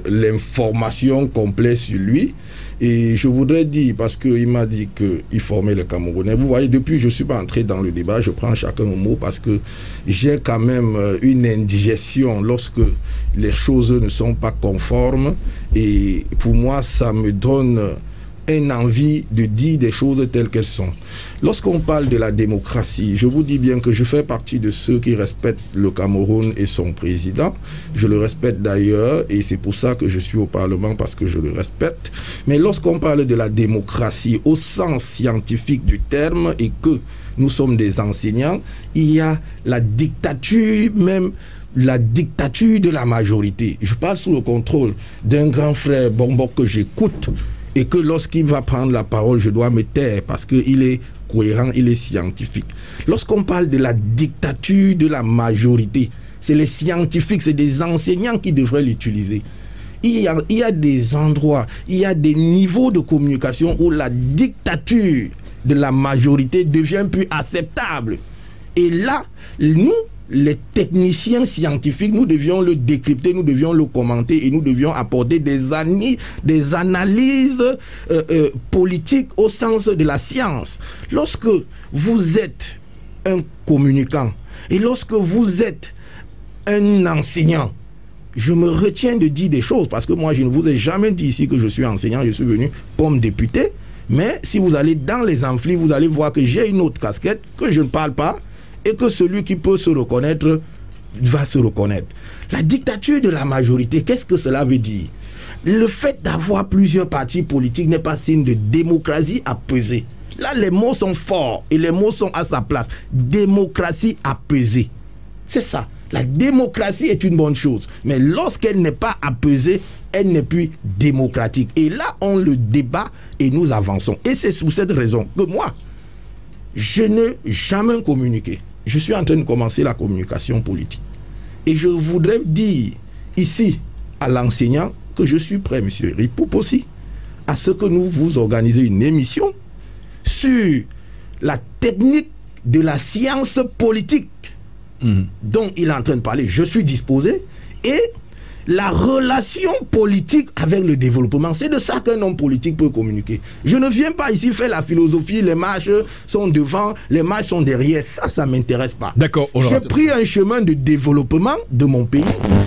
[SPEAKER 6] l'information complète sur lui. Et je voudrais dire, parce qu'il m'a dit qu'il formait les Camerounais. Vous voyez, depuis je ne suis pas entré dans le débat, je prends chacun au mot parce que j'ai quand même une indigestion lorsque les choses ne sont pas conformes. Et pour moi, ça me donne une envie de dire des choses telles qu'elles sont. Lorsqu'on parle de la démocratie, je vous dis bien que je fais partie de ceux qui respectent le Cameroun et son président. Je le respecte d'ailleurs et c'est pour ça que je suis au Parlement, parce que je le respecte. Mais lorsqu'on parle de la démocratie au sens scientifique du terme et que nous sommes des enseignants, il y a la dictature, même la dictature de la majorité. Je parle sous le contrôle d'un grand frère Bombok que j'écoute et que lorsqu'il va prendre la parole, je dois me taire parce qu'il est cohérent, il est scientifique. Lorsqu'on parle de la dictature de la majorité, c'est les scientifiques, c'est des enseignants qui devraient l'utiliser. Il y a des endroits, il y a des niveaux de communication où la dictature de la majorité devient plus acceptable. Et là, nous, les techniciens scientifiques, nous devions le décrypter, nous devions le commenter et nous devions apporter des analyses politiques au sens de la science. Lorsque vous êtes un communicant et lorsque vous êtes un enseignant, je me retiens de dire des choses parce que moi je ne vous ai jamais dit ici que je suis enseignant, je suis venu comme député, mais si vous allez dans les amphis, vous allez voir que j'ai une autre casquette, que je ne parle pas, et que celui qui peut se reconnaître va se reconnaître. La dictature de la majorité, qu'est-ce que cela veut dire? Le fait d'avoir plusieurs partis politiques n'est pas signe de démocratie apaisée. Là, les mots sont forts et les mots sont à sa place. Démocratie apaisée. C'est ça. La démocratie est une bonne chose, mais lorsqu'elle n'est pas apaisée, elle n'est plus démocratique. Et là, on le débat et nous avançons. Et c'est pour cette raison que moi, je n'ai jamais communiqué. Je suis en train de commencer la communication politique. Et je voudrais dire ici à l'enseignant que je suis prêt, monsieur Ripoup aussi, à ce que nous vous organisez une émission sur la technique de la science politique dont il est en train de parler. Je suis disposé. Et la relation politique avec le développement, c'est de ça qu'un homme politique peut communiquer. Je ne viens pas ici faire la philosophie, les marches sont devant, les marches sont derrière. Ça ne m'intéresse pas.
[SPEAKER 1] D'accord.
[SPEAKER 6] J'ai pris un chemin de développement de mon pays.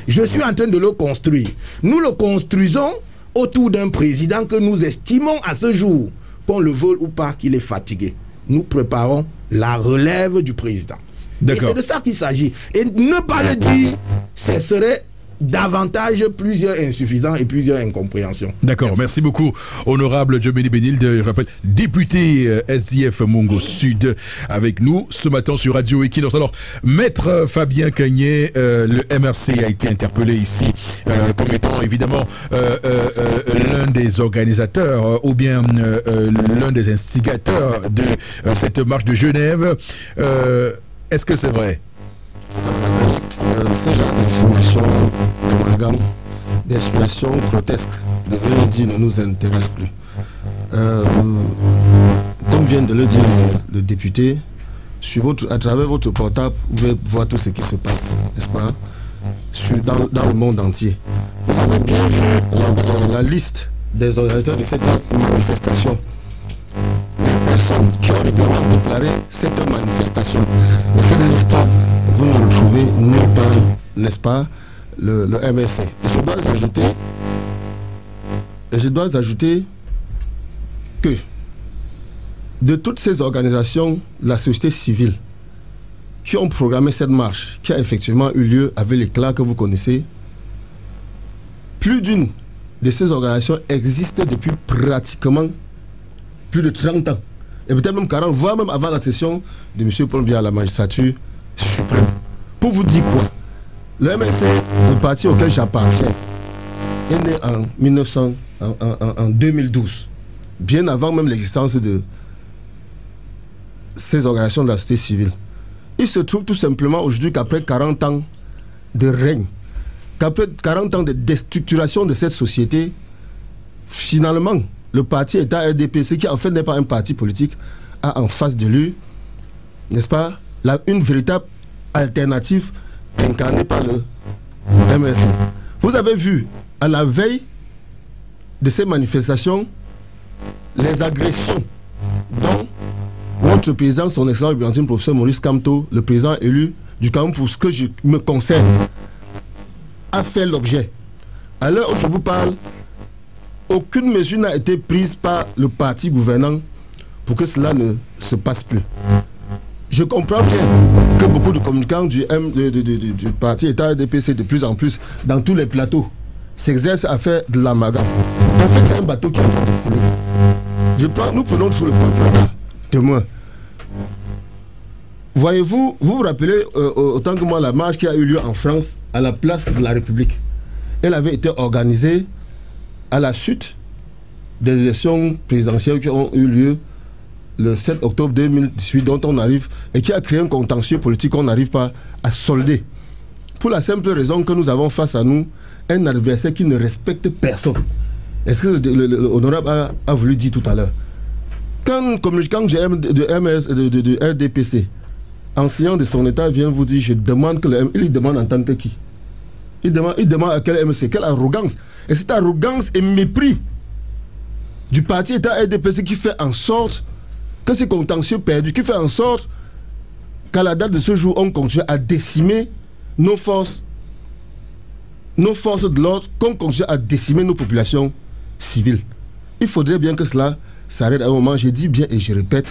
[SPEAKER 6] Je suis en train de le construire. Nous le construisons autour d'un président que nous estimons à ce jour qu'on le vole ou pas, qu'il est fatigué. Nous préparons la relève du président. Et c'est de ça qu'il s'agit. Et ne pas le dire, ce serait davantage plusieurs insuffisants et plusieurs incompréhensions.
[SPEAKER 1] D'accord, merci beaucoup, honorable Djomeni Benilde, je rappelle, député SDF Mongo Sud, avec nous ce matin sur Radio Equinox. Alors, maître Fabien Cagné, le MRC a été interpellé ici comme étant évidemment l'un des organisateurs ou bien l'un des instigateurs de cette marche de Genève. Est-ce que c'est vrai?
[SPEAKER 2] Ce genre d'informations, d'amalgame, d'expressions grotesques, de venir dire ne nous intéresse plus. Comme vient de le dire le député, à travers votre portable, vous pouvez voir tout ce qui se passe, n'est-ce pas, dans le monde entier. Vous avez bien vu la liste des organisateurs de cette manifestation. Les personnes qui ont régulièrement déclaré cette manifestation. De cette liste, vous ne retrouvez nulle part, n'est-ce pas, le MRC. Et je dois ajouter que de toutes ces organisations, la société civile, qui ont programmé cette marche, qui a effectivement eu lieu avec l'éclat que vous connaissez, plus d'une de ces organisations existe depuis pratiquement plus de 30 ans, et peut-être même 40, voire même avant la session de M. Paul Biya à la magistrature suprême. Pour vous dire quoi, le MRC, le parti auquel j'appartiens, est né en 2012, bien avant même l'existence de ces organisations de la société civile. Il se trouve tout simplement aujourd'hui qu'après 40 ans de règne, qu'après 40 ans de déstructuration de cette société, finalement, le parti État RDPC, qui en fait n'est pas un parti politique, a en face de lui, n'est-ce pas, une véritable alternative incarnée par le MRC. Vous avez vu, à la veille de ces manifestations, les agressions dont notre président, son excellence le professeur Maurice Kamto, le président élu du Cameroun, pour ce que je me concerne, a fait l'objet. À l'heure où je vous parle, aucune mesure n'a été prise par le parti gouvernant pour que cela ne se passe plus. Je comprends bien que beaucoup de communicants du parti État RDPC de plus en plus dans tous les plateaux s'exercent à faire de l'amalgame. En fait, c'est un bateau qui est en train de couler. Nous prenons sur le peuple témoin. Voyez-vous, vous vous rappelez autant que moi la marche qui a eu lieu en France à la place de la République. Elle avait été organisée à la suite des élections présidentielles qui ont eu lieu le 7 octobre 2018, dont on arrive, et qui a créé un contentieux politique qu'on n'arrive pas à solder. Pour la simple raison que nous avons face à nous un adversaire qui ne respecte personne. Est-ce que l'honorable a voulu dire tout à l'heure? Quand un communicant de RDPC, enseignant de son état, vient vous dire, je demande que il demande en tant que qui? Il demande à quel MC? Quelle arrogance? Et cette arrogance et mépris du parti État RDPC qui fait en sorte que ces contentieux perdus, qui fait en sorte qu'à la date de ce jour, on continue à décimer nos forces de l'ordre, qu'on continue à décimer nos populations civiles. Il faudrait bien que cela s'arrête à un moment. Je dis bien et je répète,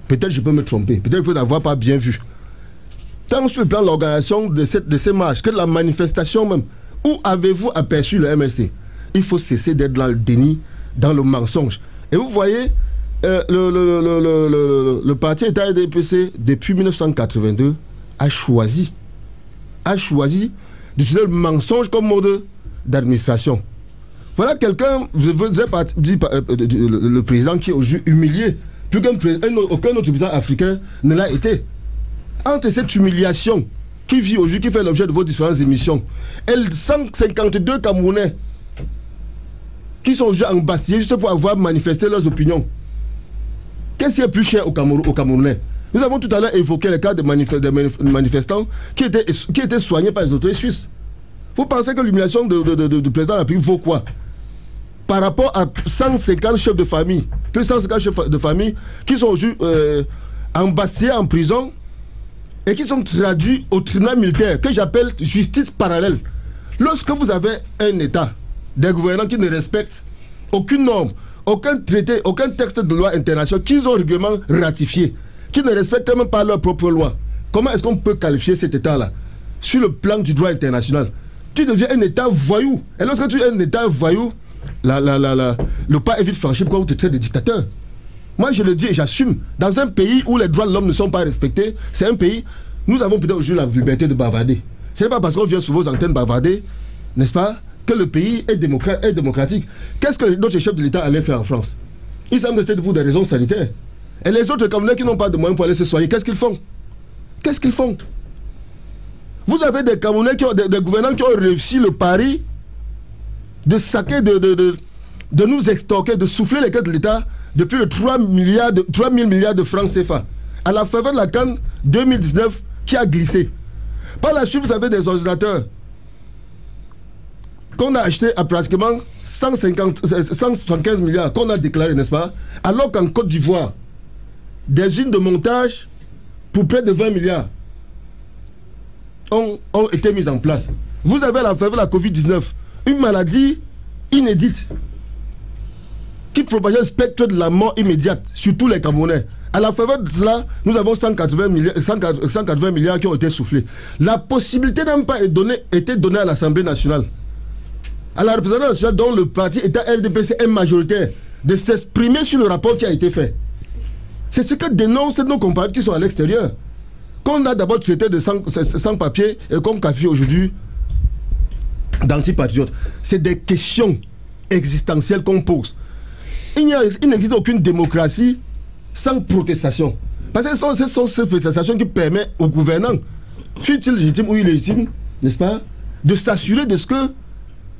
[SPEAKER 2] peut-être je peux me tromper, peut-être je peux n'avoir pas bien vu. Tant sur le plan de l'organisation de ces marches, que de la manifestation même, où avez-vous aperçu le MRC? Il faut cesser d'être dans le déni, dans le mensonge. Et vous voyez, le parti État RDPC, depuis 1982, a choisi d'utiliser le mensonge comme mode d'administration. Voilà quelqu'un, je veux dire, le président qui est aujourd'hui humilié, plus qu'aucun autre président africain ne l'a été. Entre cette humiliation qui vit aujourd'hui, qui fait l'objet de vos différentes émissions, et 152 Camerounais qui sont aujourd'hui embastillés juste pour avoir manifesté leurs opinions. Qu'est-ce qui est plus cher aux Camerounais? Nous avons tout à l'heure évoqué le cas de manifestants qui étaient soignés par les autorités suisses. Vous pensez que l'humiliation du président de la République vaut quoi? Par rapport à 150 chefs de famille, plus 150 chefs de famille qui sont aujourd'hui embastillés en prison et qui sont traduits au tribunal militaire, que j'appelle justice parallèle. Lorsque vous avez un État, des gouvernants qui ne respectent aucune norme, aucun traité, aucun texte de loi internationale qu'ils ont régulièrement ratifié, qui ne respectent même pas leur propre loi. Comment est-ce qu'on peut qualifier cet État-là sur le plan du droit international? Tu deviens un État voyou. Et lorsque tu es un État voyou, le pas est vite franchi. Pourquoi vous te traitez de dictateur? Moi je le dis et j'assume. Dans un pays où les droits de l'homme ne sont pas respectés, c'est un pays, nous avons peut-être aujourd'hui la liberté de bavarder. Ce n'est pas parce qu'on vient sur vos antennes bavarder, n'est-ce pas, que le pays est démocratique. Qu'est-ce que notre chef de l'État allait faire en France? Il semble que c'était pour des raisons sanitaires. Et les autres Camerounais qui n'ont pas de moyens pour aller se soigner, qu'est-ce qu'ils font? Qu'est-ce qu'ils font? Vous avez des Camerounais, des gouvernants qui ont réussi le pari de saquer, de nous extorquer, de souffler les caisses de l'État depuis le 3 000 milliards de francs CFA. À la faveur de la CAN 2019 qui a glissé. Par la suite, vous avez des ordinateurs qu'on a achetés à pratiquement 175 milliards qu'on a déclaré, n'est-ce pas? Alors qu'en Côte d'Ivoire, des usines de montage pour près de 20 milliards ont été mises en place. Vous avez à la faveur de la Covid-19 une maladie inédite qui propageait le spectre de la mort immédiate sur tous les Camerounais. À la faveur de cela, nous avons 180 milliards qui ont été soufflés. La possibilité n'a même pas été donnée à l'Assemblée nationale, à la représentation nationale dont le parti État RDPC est majoritaire, de s'exprimer sur le rapport qui a été fait. C'est ce que dénoncent nos compatriotes qui sont à l'extérieur. Qu'on a d'abord traité de sans-papiers et qu'on qualifie aujourd'hui d'antipatriotes. C'est des questions existentielles qu'on pose. Il n'existe aucune démocratie sans protestation. Parce que ce sont ces protestations qui permettent aux gouvernants, fût-il légitime ou illégitime, n'est-ce pas, de s'assurer de ce que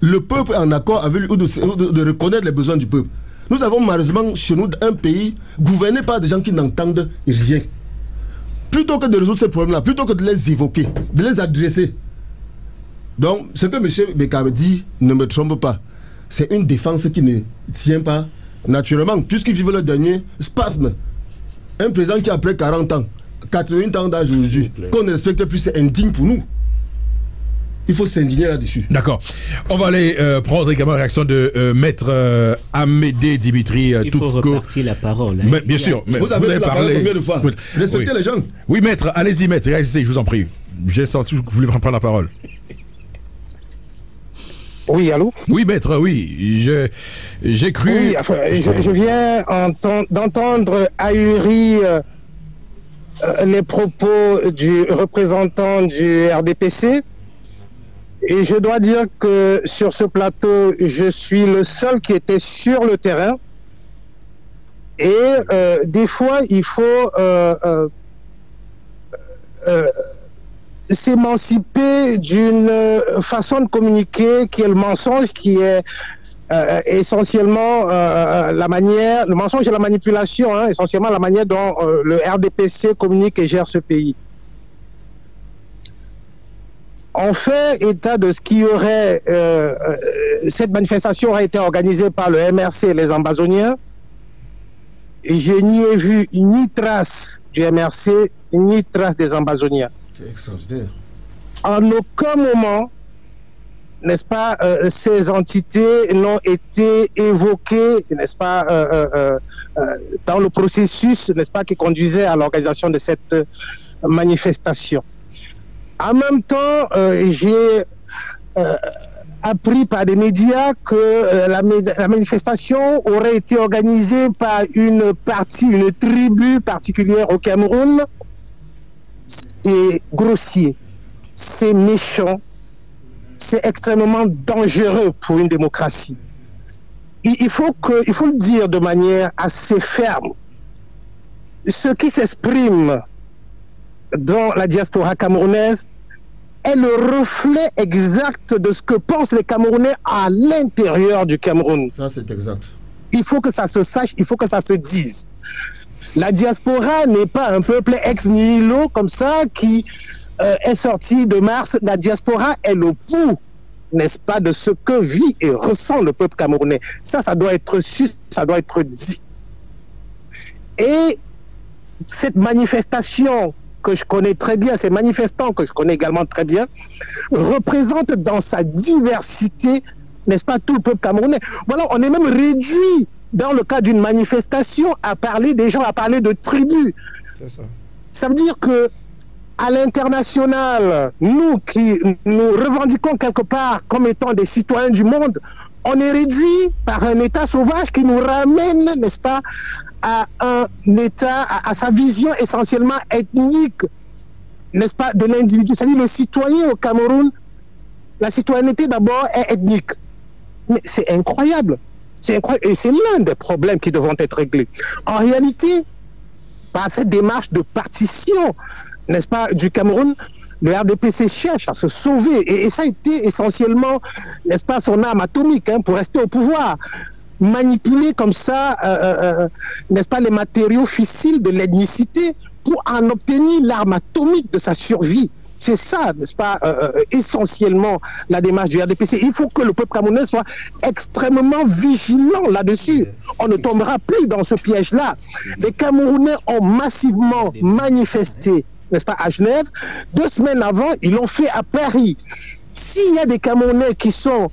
[SPEAKER 2] le peuple est en accord avec lui ou de reconnaître les besoins du peuple. Nous avons malheureusement chez nous un pays gouverné par des gens qui n'entendent rien. Plutôt que de résoudre ces problèmes-là, plutôt que de les évoquer, de les adresser. Donc, ce que M. Bekame dit ne me trompe pas. C'est une défense qui ne tient pas naturellement, puisqu'ils vivent le dernier spasme. Un président qui, après 40 ans, 80 ans d'âge aujourd'hui, qu'on ne respecte plus, c'est indigne pour nous. Il faut s'indigner là-dessus.
[SPEAKER 1] D'accord. On va aller prendre également la réaction de Maître Amédée Dimitri
[SPEAKER 7] Il faut repartir la parole.
[SPEAKER 1] Mais, bien sûr. Mais
[SPEAKER 2] vous avez parlé combien de fois? Respectez les gens.
[SPEAKER 1] Oui, Maître, allez-y, Maître. Réagissez, je vous en prie. J'ai senti que vous voulez prendre la parole.
[SPEAKER 4] Oui, allô?
[SPEAKER 1] Oui, Maître, oui. J'ai cru...
[SPEAKER 4] Oui, enfin, je viens d'entendre ahurir les propos du représentant du RDPC. Et je dois dire que sur ce plateau, je suis le seul qui était sur le terrain. Et des fois, il faut s'émanciper d'une façon de communiquer qui est le mensonge, qui est essentiellement le mensonge et la manipulation, hein, essentiellement la manière dont le RDPC communique et gère ce pays. On fait état de ce qui aurait... cette manifestation aurait été organisée par le MRC et les Ambazoniens. Et je n'y ai vu ni trace du MRC, ni trace des Ambazoniens.
[SPEAKER 2] C'est extraordinaire.
[SPEAKER 4] En aucun moment, n'est-ce pas, ces entités n'ont été évoquées, n'est-ce pas, dans le processus, n'est-ce pas, qui conduisait à l'organisation de cette manifestation. En même temps, j'ai appris par des médias que la manifestation aurait été organisée par une tribu particulière au Cameroun. C'est grossier, c'est méchant, c'est extrêmement dangereux pour une démocratie. Il faut le dire de manière assez ferme. Ce qui s'exprime dans la diaspora camerounaise est le reflet exact de ce que pensent les Camerounais à l'intérieur du Cameroun.
[SPEAKER 2] Ça, c'est exact.
[SPEAKER 4] Il faut que ça se sache, il faut que ça se dise. La diaspora n'est pas un peuple ex nihilo comme ça qui est sorti de Mars. La diaspora est le pouls, n'est-ce pas, de ce que vit et ressent le peuple camerounais. Ça doit être su, ça doit être dit. Et cette manifestation que je connais très bien, ces manifestants que je connais également très bien, représentent dans sa diversité, n'est-ce pas, tout le peuple camerounais. Voilà, on est même réduit dans le cas d'une manifestation, à parler des gens, à parler de tribus. Ça veut dire que à l'international, nous qui nous revendiquons quelque part comme étant des citoyens du monde, on est réduit par un État sauvage qui nous ramène, n'est-ce pas, à un État, à sa vision essentiellement ethnique, n'est-ce pas, de l'individu. C'est-à-dire le citoyen au Cameroun, la citoyenneté d'abord est ethnique. Mais c'est incroyable. C'est incroyable. Et c'est l'un des problèmes qui devront être réglés. En réalité, par cette démarche de partition, n'est-ce pas, du Cameroun, le RDPC cherche à se sauver. Et ça a été essentiellement, n'est-ce pas, son arme atomique pour rester au pouvoir. Manipuler comme ça, n'est-ce pas, les matériaux fissiles de l'ethnicité pour en obtenir l'arme atomique de sa survie. C'est ça, n'est-ce pas, essentiellement la démarche du RDPC. Il faut que le peuple camerounais soit extrêmement vigilant là-dessus. On ne tombera plus dans ce piège-là. Les Camerounais ont massivement manifesté, n'est-ce pas, à Genève. 2 semaines avant, ils l'ont fait à Paris. S'il y a des Camerounais qui sont,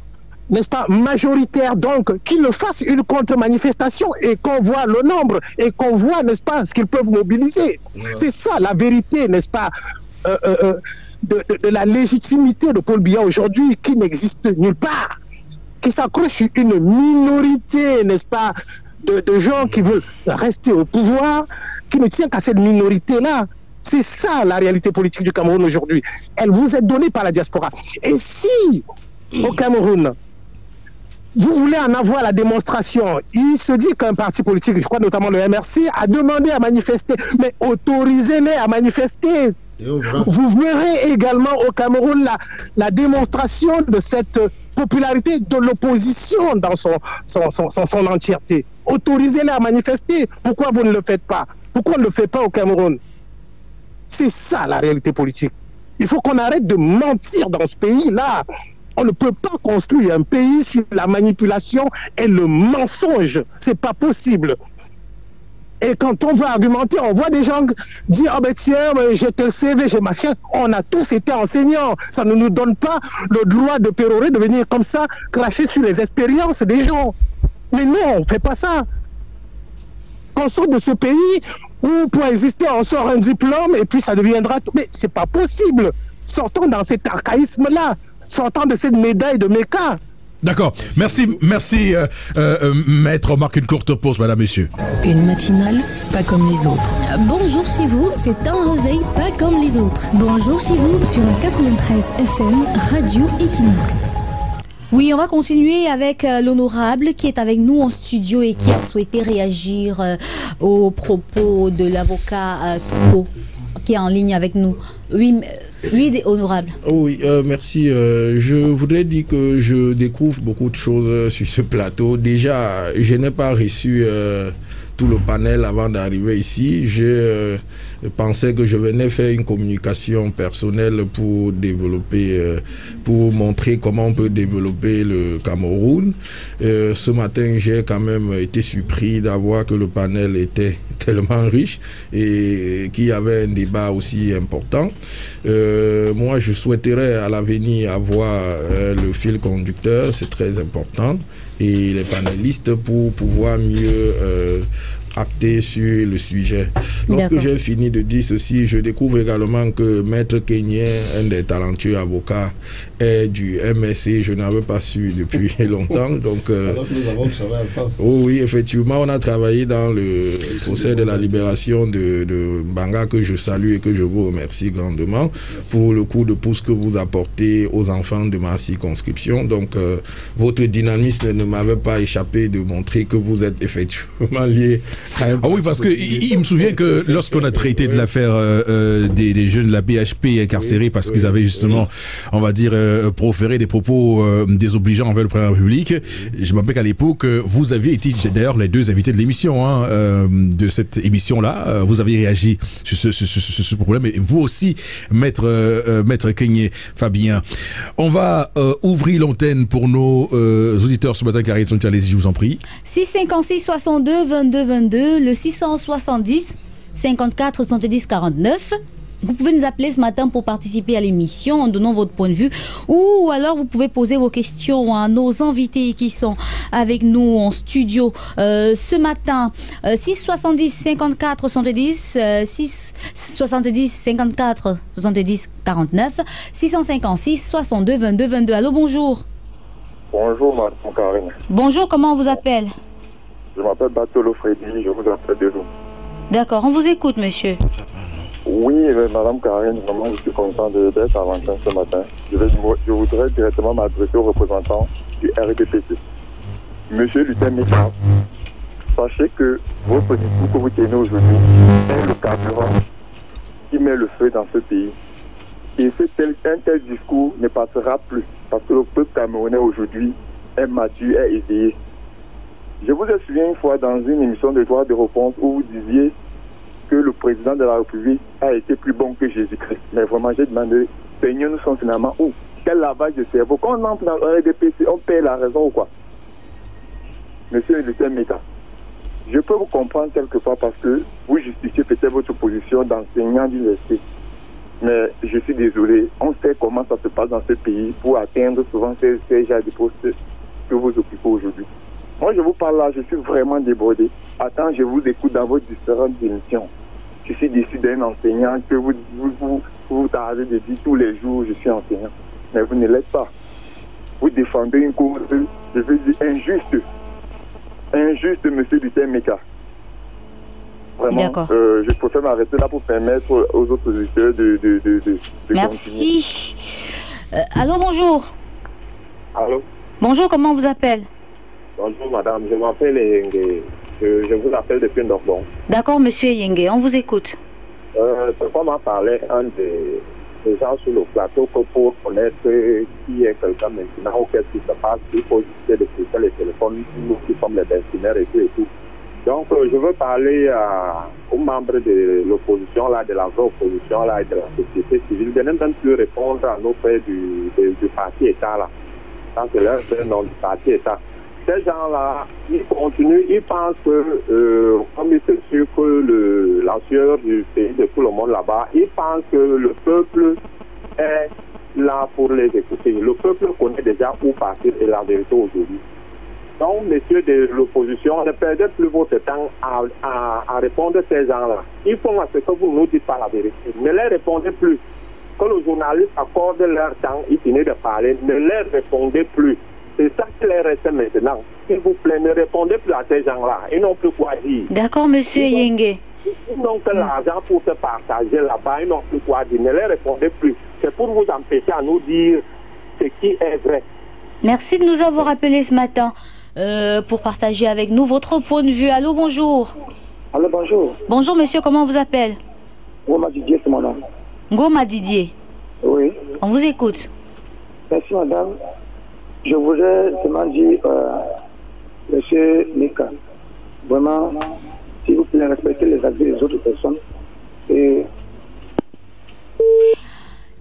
[SPEAKER 4] n'est-ce pas, majoritaires, donc qu'ils le fassent une contre-manifestation et qu'on voit le nombre et qu'on voit, n'est-ce pas, ce qu'ils peuvent mobiliser. C'est ça la vérité, n'est-ce pas, de la légitimité de Paul Biya aujourd'hui, qui n'existe nulle part, qui s'accroche sur une minorité, n'est-ce pas, de gens qui veulent rester au pouvoir, qui ne tient qu'à cette minorité-là. C'est ça la réalité politique du Cameroun aujourd'hui. Elle vous est donnée par la diaspora. Et si, au Cameroun, vous voulez en avoir la démonstration, il se dit qu'un parti politique, je crois notamment le MRC, a demandé à manifester, mais autorisez-les à manifester. Vous verrez également au Cameroun la démonstration de cette popularité de l'opposition dans son entièreté. Autorisez-les à manifester. Pourquoi vous ne le faites pas? Pourquoi on ne le fait pas au Cameroun? C'est ça la réalité politique. Il faut qu'on arrête de mentir dans ce pays-là. On ne peut pas construire un pays sur la manipulation et le mensonge. C'est pas possible. Et quand on va argumenter, on voit des gens dire « Ah ben tiens, j'ai tel CV, j'ai machin ». On a tous été enseignants. Ça ne nous donne pas le droit de pérorer, de venir comme ça, cracher sur les expériences des gens. Mais non, on ne fait pas ça. On sort de ce pays où pour exister, on sort un diplôme et puis ça deviendra tout. Mais c'est pas possible. Sortons dans cet archaïsme-là. Sortons de cette médaille de Mecca.
[SPEAKER 1] D'accord. Merci, maître. On marque une courte pause, madame, messieurs.
[SPEAKER 8] Une matinale pas comme les autres.
[SPEAKER 5] Bonjour chez vous, c'est un réveil pas comme les autres.
[SPEAKER 8] Bonjour chez vous sur 93 FM, Radio Equinox.
[SPEAKER 5] Oui, on va continuer avec l'honorable qui est avec nous en studio et qui a souhaité réagir aux propos de l'avocat Touko qui est en ligne avec nous. Oui, honorable.
[SPEAKER 6] Oui, merci. Je voudrais dire que je découvre beaucoup de choses sur ce plateau. Déjà, je n'ai pas reçu tout le panel avant d'arriver ici. Je pensais que je venais faire une communication personnelle pour développer, pour montrer comment on peut développer le Cameroun. Ce matin, j'ai quand même été surpris d'avoir que le panel était tellement riche et qu'il y avait un débat aussi important. Moi, je souhaiterais à l'avenir avoir le fil conducteur, c'est très important, et les panélistes pour pouvoir mieux acter sur le sujet. Lorsque j'ai fini de dire ceci, je découvre également que Maître Kenyé, un des talentueux avocats, est du MSC. Je n'avais pas su depuis longtemps. Donc,
[SPEAKER 2] alors que nous avons travaillé ensemble.
[SPEAKER 6] Oh oui, effectivement, on a travaillé dans le procès de la libération de Mbanga, que je salue et que je vous remercie grandement pour le coup de pouce que vous apportez aux enfants de ma circonscription. Donc, votre dynamisme ne m'avait pas échappé de montrer que vous êtes effectivement lié.
[SPEAKER 1] Ah oui, parce que il me souvient que lorsqu'on a traité de l'affaire des jeunes de la BHP incarcérés parce qu'ils avaient justement, on va dire, proféré des propos désobligeants envers le président de la République, je me rappelle qu'à l'époque, vous aviez été d'ailleurs les deux invités de l'émission, de cette émission-là, vous avez réagi sur ce problème, et vous aussi, maître Kenyé Fabien. On va ouvrir l'antenne pour nos auditeurs ce matin, Karine Sonti, allez-y, je vous en prie.
[SPEAKER 5] 656 62 22 22, le 670 54 70 49. Vous pouvez nous appeler ce matin pour participer à l'émission en donnant votre point de vue, ou alors vous pouvez poser vos questions à nos invités qui sont avec nous en studio ce matin. 6 70 54 70 6 70 54 70 49 656 62 22 22. Allô, bonjour.
[SPEAKER 9] Bonjour, Madame Karine.
[SPEAKER 5] Bonjour, comment on vous appelle?
[SPEAKER 9] Je m'appelle Bartolo Freddy, je vous appelle de Lou.
[SPEAKER 5] D'accord, on vous écoute, monsieur.
[SPEAKER 9] Oui, Madame Karine, vraiment, je suis content d'être à l'antenne ce matin. Je voudrais directement m'adresser aux représentants du RDPC. Monsieur Lutin Mika, sachez que votre discours que vous tenez aujourd'hui est le carburant qui met le feu dans ce pays. Et un tel discours ne passera plus, parce que le peuple camerounais aujourd'hui est mature, est éveillé. Je vous ai suivi une fois dans une émission de droit de réponse où vous disiez que le président de la République a été plus bon que Jésus-Christ. Mais vraiment, j'ai demandé, Seigneur, nous sommes finalement où? Quel lavage de cerveau? Quand on entre dans le RDPC, on paie la raison ou quoi? Monsieur Lucien Meta, je peux vous comprendre quelquefois parce que vous justifiez peut-être votre position d'enseignant d'université. Mais je suis désolé, on sait comment ça se passe dans ce pays pour atteindre souvent ces genres de postes que vous occupez aujourd'hui. Moi, je vous parle là, je suis vraiment débordé. Attends, je vous écoute dans vos différentes émissions. Je suis déçu d'un enseignant que vous tardez de dire tous les jours, je suis enseignant. Mais vous ne l'êtes pas. Vous défendez une cause, je veux dire, injuste. Injuste, monsieur Lutin Meka. Vraiment, je préfère m'arrêter là pour permettre aux autres auditeurs de
[SPEAKER 5] Merci. Allô, bonjour.
[SPEAKER 9] Allô.
[SPEAKER 5] Bonjour, comment on vous appelle?
[SPEAKER 9] Bonjour madame, je m'appelle Yengue. Je vous appelle depuis Nordon.
[SPEAKER 5] D'accord, monsieur Yengue, on vous écoute.
[SPEAKER 9] C'est quoi m'a parlé un des gens sur le plateau que pour connaître qui est quelqu'un maintenant ou qu'est-ce qui se passe, il faut essayer de pousser les téléphones, nous qui sommes les destinaires et tout et tout. Donc je veux parler aux membres de l'opposition, là, de la vraie opposition là, et de la société civile, de même plus répondre à nos frères du parti État là. Quand c'est leur nom du parti État. Ces gens-là, ils continuent, ils pensent que, comme ils se suivent que la sueur du pays de tout le monde là-bas, ils pensent que le peuple est là pour les écouter. Le peuple connaît déjà où partir et la vérité aujourd'hui. Donc, messieurs de l'opposition, ne perdez plus votre temps à répondre à ces gens-là. Ils font à ce que vous ne nous dites pas la vérité. Ne les répondez plus. Quand le journaliste accorde leur temps, ils finissent de parler, ne les répondez plus. C'est ça qui les reste maintenant. S'il vous plaît, ne répondez plus à ces gens-là. Ils n'ont plus quoi dire.
[SPEAKER 5] D'accord, monsieur Yengue.
[SPEAKER 9] Ils n'ont que l'argent pour se partager là-bas. Ils n'ont plus quoi dire. Ne les répondez plus. C'est pour vous empêcher à nous dire ce qui est vrai.
[SPEAKER 5] Merci de nous avoir appelés ce matin pour partager avec nous votre point de vue. Allô, bonjour.
[SPEAKER 10] Allô, bonjour.
[SPEAKER 5] Bonjour, monsieur. Comment on vous appelle?
[SPEAKER 10] Ngoma Didier, c'est mon nom.
[SPEAKER 5] Ngoma Didier.
[SPEAKER 10] Oui.
[SPEAKER 5] On vous écoute.
[SPEAKER 10] Merci, madame. Je voudrais seulement dire, monsieur Mika, vraiment, s'il vous plaît, respectez les avis des autres personnes. Et...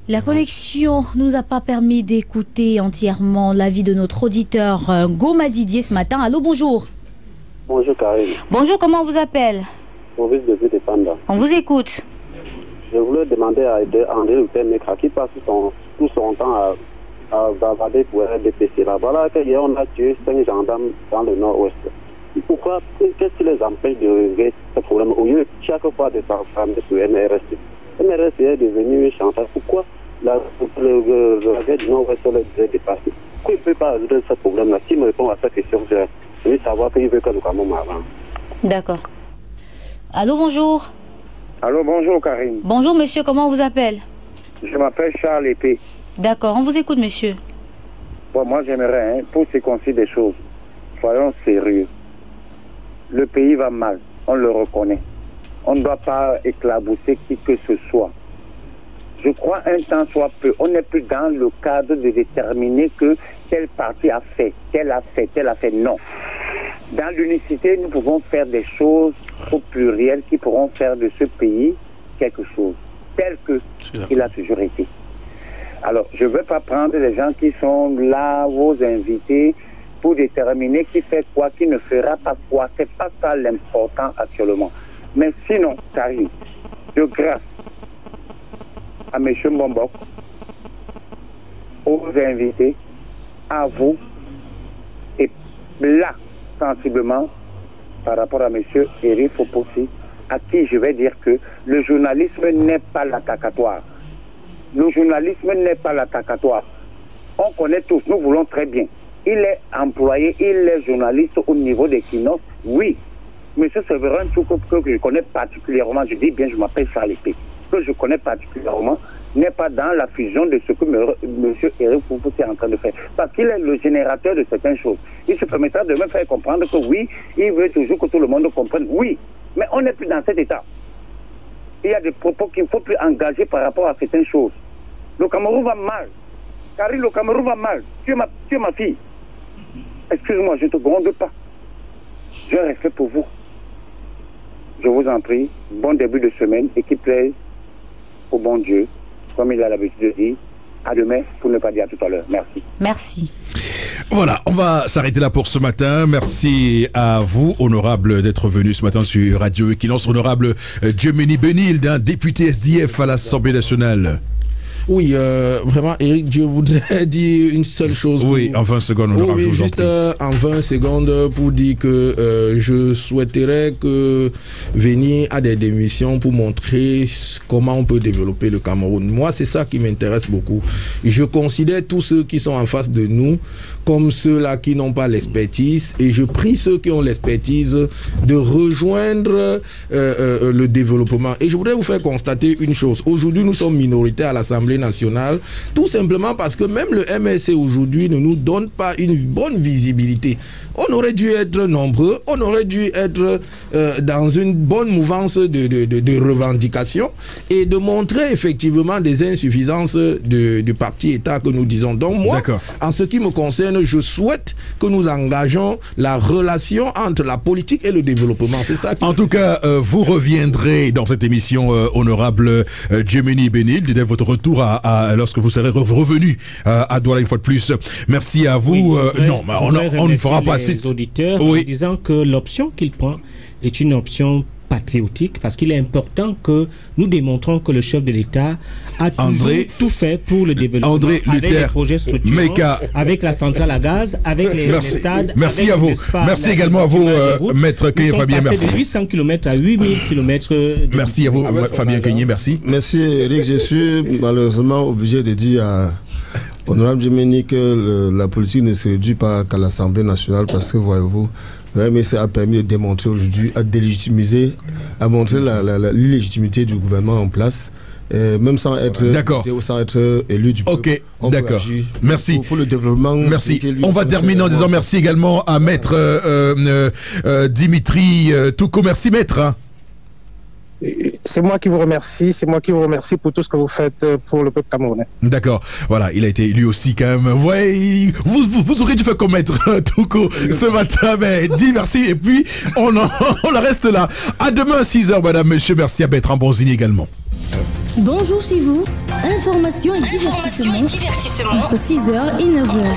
[SPEAKER 5] La connexion nous a pas permis d'écouter entièrement l'avis de notre auditeur Ngoma Didier ce matin. Allô, bonjour.
[SPEAKER 11] Bonjour, Karine.
[SPEAKER 5] Bonjour, comment on vous appelle?
[SPEAKER 11] Maurice de Panda.
[SPEAKER 5] On vous écoute.
[SPEAKER 11] Je voulais demander à André Lutin Meka qui passe tout son temps à bavarder pour RDPC. Là, voilà qu'hier on a tué 5 gendarmes dans le nord-ouest. Pourquoi? Qu'est-ce qui les empêche de régler ce problème au lieu chaque fois de s'enfermer sur MRSC? MRSC est devenu chantage. Pourquoi la guerre du nord-ouest est dépassée? Pourquoi il ne peut pas résoudre ce problème-là? Qui me répond à cette question? Je veux savoir qu'il veut que le Cameroun avance.
[SPEAKER 5] D'accord. Allô, bonjour.
[SPEAKER 10] Allô, bonjour, Karine.
[SPEAKER 5] Bonjour, monsieur, comment on vous appelle?
[SPEAKER 10] Je m'appelle Charles Épée.
[SPEAKER 5] D'accord, on vous écoute, monsieur.
[SPEAKER 10] Bon, moi, j'aimerais, pour circoncire des choses, soyons sérieux. Le pays va mal, on le reconnaît. On ne doit pas éclabousser qui que ce soit. Je crois un temps soit peu, on n'est plus dans le cadre de déterminer que tel parti a fait, tel a fait, tel a fait. Non. Dans l'unicité, nous pouvons faire des choses au pluriel qui pourront faire de ce pays quelque chose, tel qu'il a toujours été. Alors, je ne veux pas prendre les gens qui sont là, vos invités, pour déterminer qui fait quoi, qui ne fera pas quoi. Ce n'est pas ça l'important actuellement. Mais sinon, Karine, de grâce, à M. Mbombok, aux invités, à vous, et là, sensiblement, par rapport à M. Eric Fopossi, à qui je vais dire que le journalisme n'est pas l'attacatoire. Le journalisme n'est pas l'attacatoire. On connaît tous, nous voulons très bien. Il est employé, il est journaliste au niveau des Kinos, oui. M. Séverin Tchouko, que je connais particulièrement, je dis bien, je m'appelle Charles Épée, que je connais particulièrement, n'est pas dans la fusion de ce que M. Eric Fopossi est en train de faire. Parce qu'il est le générateur de certaines choses. Il se permettra de me faire comprendre que oui, il veut toujours que tout le monde comprenne. Oui, mais on n'est plus dans cet état. Il y a des propos qu'il ne faut plus engager par rapport à certaines choses. Le Cameroun va mal. Karine, le Cameroun va mal. Tu es ma fille. Excuse-moi, je ne te gronde pas. J'ai un respect pour vous. Je vous en prie, bon début de semaine et qu'il plaise au bon Dieu, comme il a l'habitude de dire. À demain, pour ne pas dire à tout à l'heure. Merci.
[SPEAKER 5] Merci.
[SPEAKER 1] Voilà, on va s'arrêter là pour ce matin. Merci à vous, honorable, d'être venu ce matin sur Radio Equinox. Honorable Djemeni Benilde, député SDF à l'Assemblée nationale.
[SPEAKER 6] Oui, vraiment, Eric, je voudrais dire une seule chose.
[SPEAKER 1] Oui, en 20 secondes, honorable, je vous en prie.
[SPEAKER 6] Juste en 20 secondes pour dire que je souhaiterais que venir à des démissions pour montrer comment on peut développer le Cameroun. Moi, c'est ça qui m'intéresse beaucoup. Je considère tous ceux qui sont en face de nous comme ceux-là qui n'ont pas l'expertise et je prie ceux qui ont l'expertise de rejoindre le développement. Et je voudrais vous faire constater une chose. Aujourd'hui, nous sommes minoritaires à l'Assemblée nationale, tout simplement parce que même le MSC aujourd'hui ne nous donne pas une bonne visibilité. On aurait dû être nombreux, on aurait dû être dans une bonne mouvance de revendications et de montrer effectivement des insuffisances du parti État que nous disons. Donc moi, en ce qui me concerne, je souhaite que nous engageons la relation entre la politique et le développement. C'est ça. En
[SPEAKER 1] tout cas, vous reviendrez dans cette émission, honorable Djemeni Benilde, dès votre retour lorsque vous serez revenu à Douala une fois de plus. Merci à vous. Non, mais on ne fera pas
[SPEAKER 7] les auditeurs en disant que l'option qu'il prend est une option patriotique parce qu'il est important que nous démontrons que le chef de l'État a tout fait pour le développement avec les projets structurants, avec la centrale à gaz, avec les stades.
[SPEAKER 1] Merci à vous. Merci également à vous, maître Keïe Fabien. Merci.
[SPEAKER 7] De 800 km à 8000 km.
[SPEAKER 1] Merci à vous, Fabien Keïe. Merci.
[SPEAKER 2] Merci, Eric. Je suis malheureusement obligé de dire à honorable Djemeni que la politique ne se réduit pas qu'à l'Assemblée nationale parce que, voyez-vous, mais ça a permis de démontrer aujourd'hui, à délégitimiser, à montrer l'illégitimité du gouvernement en place, même sans être élu du peuple.
[SPEAKER 1] Ok, d'accord. Merci.
[SPEAKER 2] Pour le développement.
[SPEAKER 1] Merci. On va terminer en disant merci également à maître Dimitri Touko. Merci maître.
[SPEAKER 4] C'est moi qui vous remercie, pour tout ce que vous faites pour le peuple camerounais.
[SPEAKER 1] D'accord, voilà, il a été élu aussi quand même. Ouais, vous aurez dû faire commettre Touko ce matin, mais dis merci et puis on en reste là. À demain 6h, madame, monsieur, merci à Bertrand Bonzini également.
[SPEAKER 8] Bonjour chez vous, information et divertissement. Entre 6h et 9h.